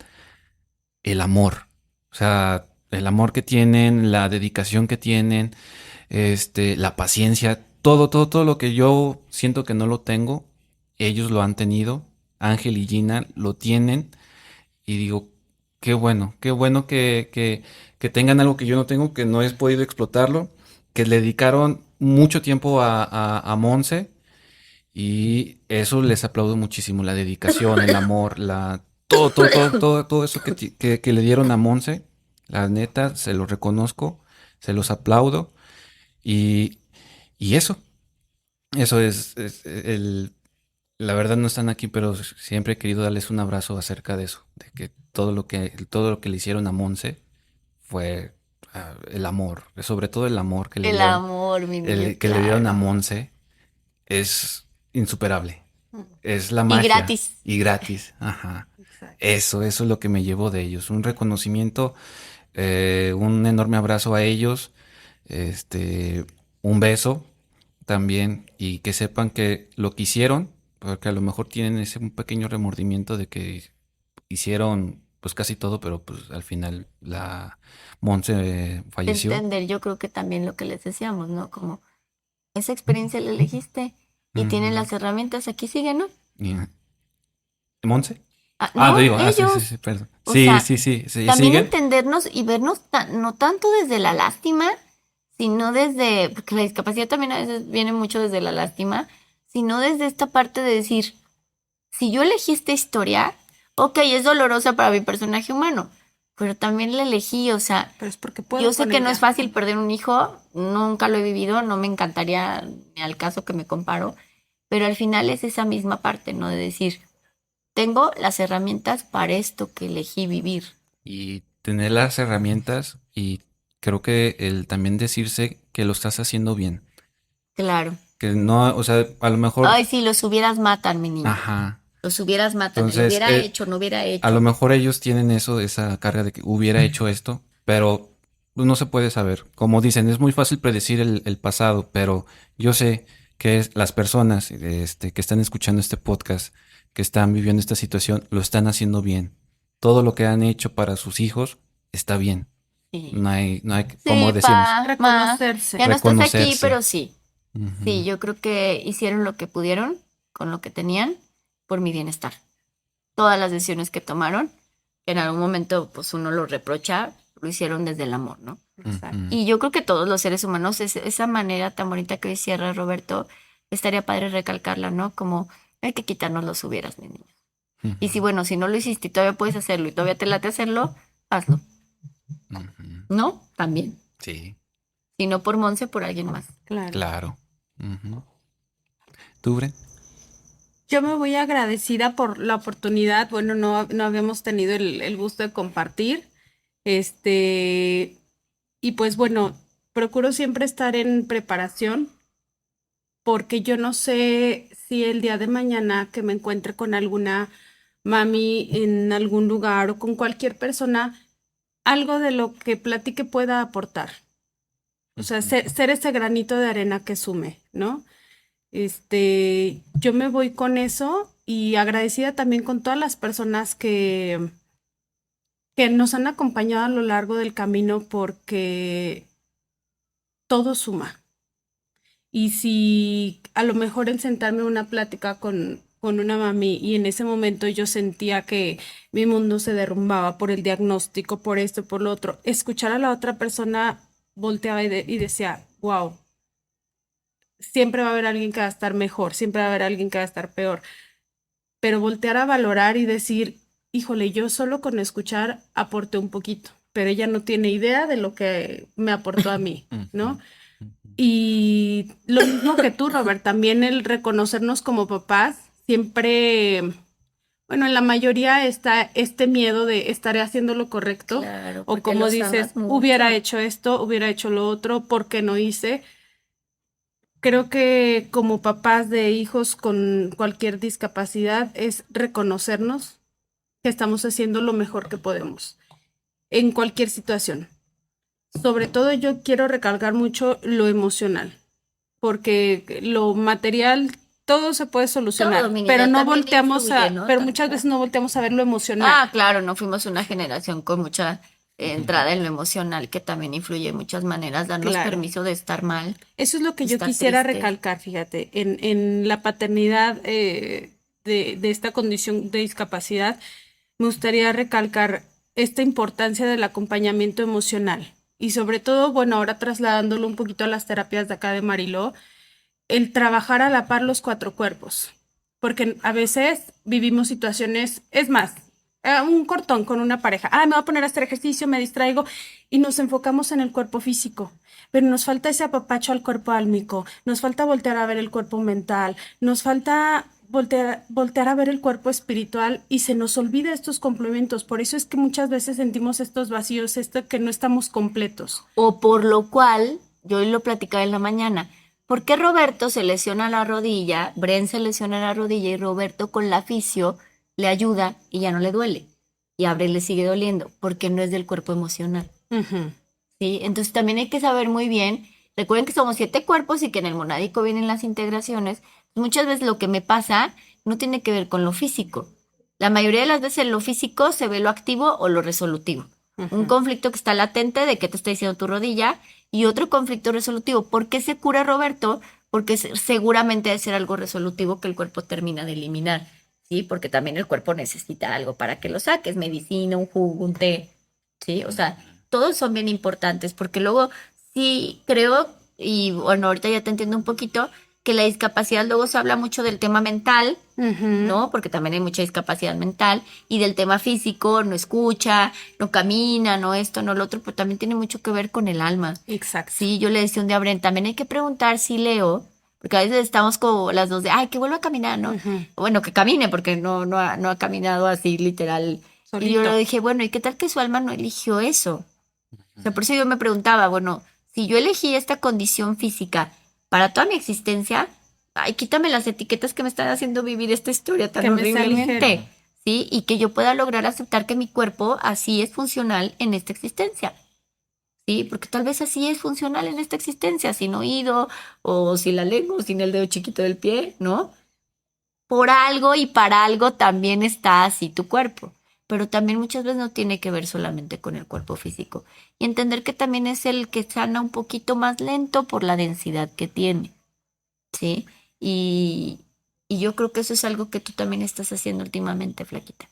el amor. O sea, el amor que tienen, la dedicación que tienen, la paciencia, todo lo que yo siento que no lo tengo, ellos lo han tenido. Ángel y Gina lo tienen y digo, qué bueno que tengan algo que yo no tengo, que no he podido explotarlo, que le dedicaron mucho tiempo a Monse y eso les aplaudo muchísimo, la dedicación, el amor, todo eso que le dieron a Monse, la neta, se lo reconozco, se los aplaudo y, y eso es la verdad no están aquí, pero siempre he querido darles un abrazo acerca de eso, de que todo lo que le hicieron a Monse fue el amor, sobre todo el amor que le El dieron, amor, mi niño, que le dieron a claro. Monse es insuperable. Es la Y magia gratis. y gratis. Ajá. Exacto. Eso es lo que me llevo de ellos. Un reconocimiento, un enorme abrazo a ellos, este, un beso también y que sepan que lo que hicieron, porque a lo mejor tienen ese un pequeño remordimiento de que hicieron pues casi todo, pero pues al final la Monse falleció. Entender, yo creo que también lo que les decíamos, ¿no? Como esa experiencia la elegiste y tienen Ujú. las herramientas, aquí siguen, ¿no? Y- ¿Monse? Ah, Ah, te no, digo, sí, ellos. perdón. O Sí, sea, sí, sí, sí, también siguen. entendernos y vernos no tanto desde la lástima, sino desde, porque la discapacidad también a veces viene mucho desde la lástima, sino desde esta parte de decir, si yo elegí esta historia, ok, es dolorosa para mi personaje humano, pero también la elegí, o sea, Pero es porque yo puedo sé con que no es ella. fácil perder un hijo, nunca lo he vivido, no me encantaría ni al caso que me comparo, pero al final es esa misma parte, ¿no? De decir, tengo las herramientas para esto que elegí vivir. Y tener las herramientas y creo que el también decirse que lo estás haciendo bien. Claro. Que no, o sea, a lo mejor, Ay, si los hubieras matan, mi niño. ajá. Los hubieras matan. Lo Entonces, hubiera hecho, no hubiera a lo hecho. mejor ellos tienen eso, esa carga de que hubiera hecho esto, pero pues, no se puede saber. Como dicen, es muy fácil predecir el pasado, pero yo sé que las personas que están escuchando este podcast, que están viviendo esta situación, lo están haciendo bien. Todo lo que han hecho para sus hijos está bien. Sí. No hay, como Sí, decimos, pa, ma. Reconocerse. Ya no estás aquí, reconocerse. pero sí. Sí, Ujú, yo creo que hicieron lo que pudieron con lo que tenían por mi bienestar. Todas las decisiones que tomaron, que en algún momento pues uno lo reprocha, lo hicieron desde el amor, ¿no? Exacto. ujú, Y yo creo que todos los seres humanos, esa manera tan bonita que hoy cierra Roberto, estaría padre recalcarla, ¿no? Como hay que quitarnos los hubieras, mi niño. Y si, ujú, bueno, si no lo hiciste y todavía puedes hacerlo y todavía te late hacerlo, hazlo. ujú. ¿No? También. Sí, Si no por Monse, por alguien más. Claro. claro. Ujú. ¿Tú, Bren? Yo me voy agradecida por la oportunidad. Bueno, no habíamos tenido el gusto de compartir. Este, y pues bueno, procuro siempre estar en preparación porque yo no sé si el día de mañana que me encuentre con alguna mami en algún lugar o con cualquier persona, algo de lo que platique pueda aportar. O sea, Ujú. ser ese granito de arena que sume, ¿no? Yo me voy con eso y agradecida también con todas las personas que nos han acompañado a lo largo del camino porque todo suma. Y si a lo mejor el sentarme en una plática con una mami y en ese momento yo sentía que mi mundo se derrumbaba por el diagnóstico, por esto, por lo otro, escuchar a la otra persona volteaba y decía, wow, siempre va a haber alguien que va a estar mejor, siempre va a haber alguien que va a estar peor, pero voltear a valorar y decir, híjole, yo solo con escuchar aporté un poquito, pero ella no tiene idea de lo que me aportó a mí, Ujú, ¿no? ujú. Y lo mismo que tú, Robert, también el reconocernos como papás, siempre, bueno, en la mayoría está este miedo de estaré haciendo lo correcto, Claro, o porque como los amas dices, hubiera mucho. hecho esto, hubiera hecho lo otro, ¿por qué no hice? Creo que como papás de hijos con cualquier discapacidad es reconocernos que estamos haciendo lo mejor que podemos en cualquier situación. Sobre todo yo quiero recalcar mucho lo emocional, porque lo material todo se puede Todo, solucionar, mi pero niña, no también volteamos influye, ¿no? pero muchas veces no volteamos a ver lo emocional. Ah, claro, no fuimos una generación con mucha entrada en lo emocional, que también influye de muchas maneras, darnos Claro. permiso de estar mal, Eso es lo que de yo estar quisiera triste. recalcar, fíjate, en la paternidad de esta condición de discapacidad, me gustaría recalcar esta importancia del acompañamiento emocional y sobre todo, bueno, ahora trasladándolo un poquito a las terapias de acá de Mariló, el trabajar a la par los cuatro cuerpos, porque a veces vivimos situaciones, es más, un cortón con una pareja, me voy a poner a hacer ejercicio, me distraigo y nos enfocamos en el cuerpo físico, pero nos falta ese apapacho al cuerpo álmico, nos falta voltear a ver el cuerpo mental, nos falta voltear a ver el cuerpo espiritual y se nos olvida estos complementos. Por eso es que muchas veces sentimos estos vacíos, esto que no estamos completos. O por lo cual, yo hoy lo platicaba en la mañana, ¿por qué Roberto se lesiona la rodilla, Bren se lesiona la rodilla y Roberto con la fisio le ayuda y ya no le duele? Y a Bren le sigue doliendo, porque no es del cuerpo emocional. Ujú. ¿Sí? Entonces también hay que saber muy bien, recuerden que somos 7 cuerpos y que en el monádico vienen las integraciones. Muchas veces lo que me pasa no tiene que ver con lo físico. La mayoría de las veces en lo físico se ve lo activo o lo resolutivo. Un conflicto que está latente de qué te está diciendo tu rodilla y otro conflicto resolutivo. ¿Por qué se cura Roberto? Porque seguramente debe ser algo resolutivo que el cuerpo termina de eliminar, ¿sí? Porque también el cuerpo necesita algo para que lo saques, medicina, un jugo, un té, ¿sí? O sea, todos son bien importantes porque luego sí creo, y bueno, ahorita ya te entiendo un poquito, que la discapacidad luego se habla mucho del tema mental, ¿no? Porque también hay mucha discapacidad mental y del tema físico, no escucha, no camina, no esto, no lo otro, pero también tiene mucho que ver con el alma. Exacto. Sí, yo le decía un día a Bren, también hay que preguntar si Leo, porque a veces estamos como las dos de, ay, que vuelva a caminar, ¿no? Bueno, que camine, porque no ha caminado así literal. Y yo Solito. le dije, bueno, ¿y qué tal que su alma no eligió eso? O sea, por eso yo me preguntaba, bueno, si yo elegí esta condición física para toda mi existencia, ay, quítame las etiquetas que me están haciendo vivir esta historia tan Que me sea horriblemente, ligero. ¿sí? Y que yo pueda lograr aceptar que mi cuerpo así es funcional en esta existencia, ¿sí? Porque tal vez así es funcional en esta existencia, sin oído, o sin la lengua, o sin el dedo chiquito del pie, ¿no? Por algo y para algo también está así tu cuerpo. Pero también muchas veces no tiene que ver solamente con el cuerpo físico. Y entender que también es el que sana un poquito más lento por la densidad que tiene, ¿sí? Y, y yo creo que eso es algo que tú también estás haciendo últimamente, Flaquita,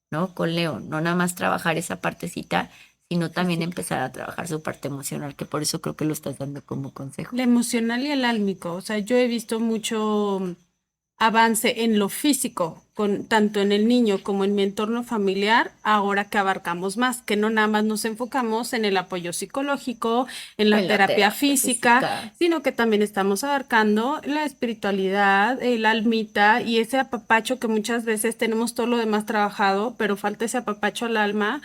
¿no? Con Leo, no nada más trabajar esa partecita, sino también empezar a trabajar su parte emocional, que por eso creo que lo estás dando como consejo. La emocional y el álmico. O sea, yo he visto mucho avance en lo físico, tanto en el niño como en mi entorno familiar, ahora que abarcamos más, que no nada más nos enfocamos en el apoyo psicológico, en la En la terapia terapia física, física. sino que también estamos abarcando la espiritualidad, el almita y ese apapacho que muchas veces tenemos todo lo demás trabajado, pero falta ese apapacho al alma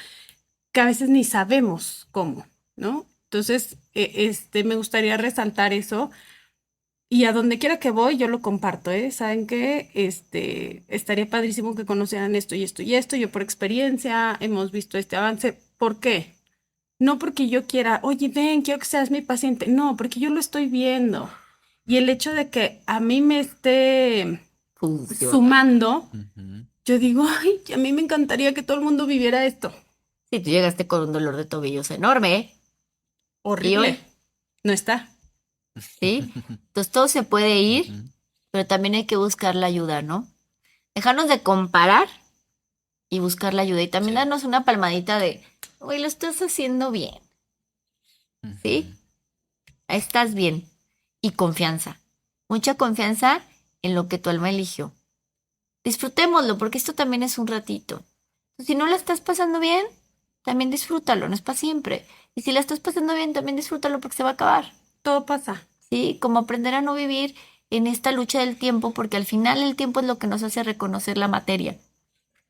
que a veces ni sabemos cómo, ¿no? Entonces, me gustaría resaltar eso. Y a donde quiera que voy, yo lo comparto, ¿eh? ¿Saben qué? Estaría padrísimo que conocieran esto y esto y esto. Yo por experiencia hemos visto este avance. ¿Por qué? No porque yo quiera, oye, ven, quiero que seas mi paciente. No, porque yo lo estoy viendo. Y el hecho de que a mí me esté Funciona. sumando, Ujú. yo digo, ay, a mí me encantaría que todo el mundo viviera esto. Si tú llegaste con un dolor de tobillos enorme, ¿eh? Horrible. hoy? No está. ¿Sí? Entonces todo se puede ir, Ujú. pero también hay que buscar la ayuda, ¿no? Dejarnos de comparar y buscar la ayuda. Y también Sí. darnos una palmadita de, uy, lo estás haciendo bien, ¿sí? Estás bien. Y confianza. Mucha confianza en lo que tu alma eligió. Disfrutémoslo, porque esto también es un ratito. Si no la estás pasando bien, también disfrútalo, no es para siempre. Y si la estás pasando bien, también disfrútalo porque se va a acabar. Todo pasa. ¿Sí? Como aprender a no vivir en esta lucha del tiempo, porque al final el tiempo es lo que nos hace reconocer la materia.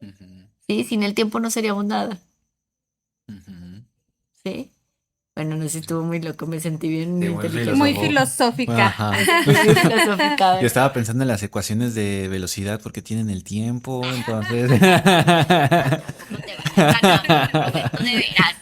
Ujú. ¿Sí? Sin el tiempo no seríamos nada. Ujú. ¿Sí? Bueno, no sé si estuvo muy loco, me sentí bien Sí, muy inteligente. Muy Filosófico. filosófica. Ajá. Muy filosófica. Yo estaba pensando en las ecuaciones de velocidad porque tienen el tiempo, entonces. Tampoco te vayas a Roberto, de veras.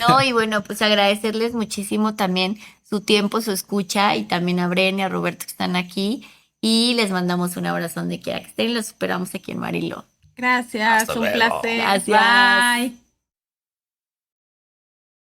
No, y bueno, pues agradecerles muchísimo también su tiempo, su escucha, y también a Bren y a Roberto que están aquí. Y les mandamos un abrazo donde quiera que estén y los esperamos aquí en Marilo. Gracias, Hasta un luego. placer. Gracias. Bye.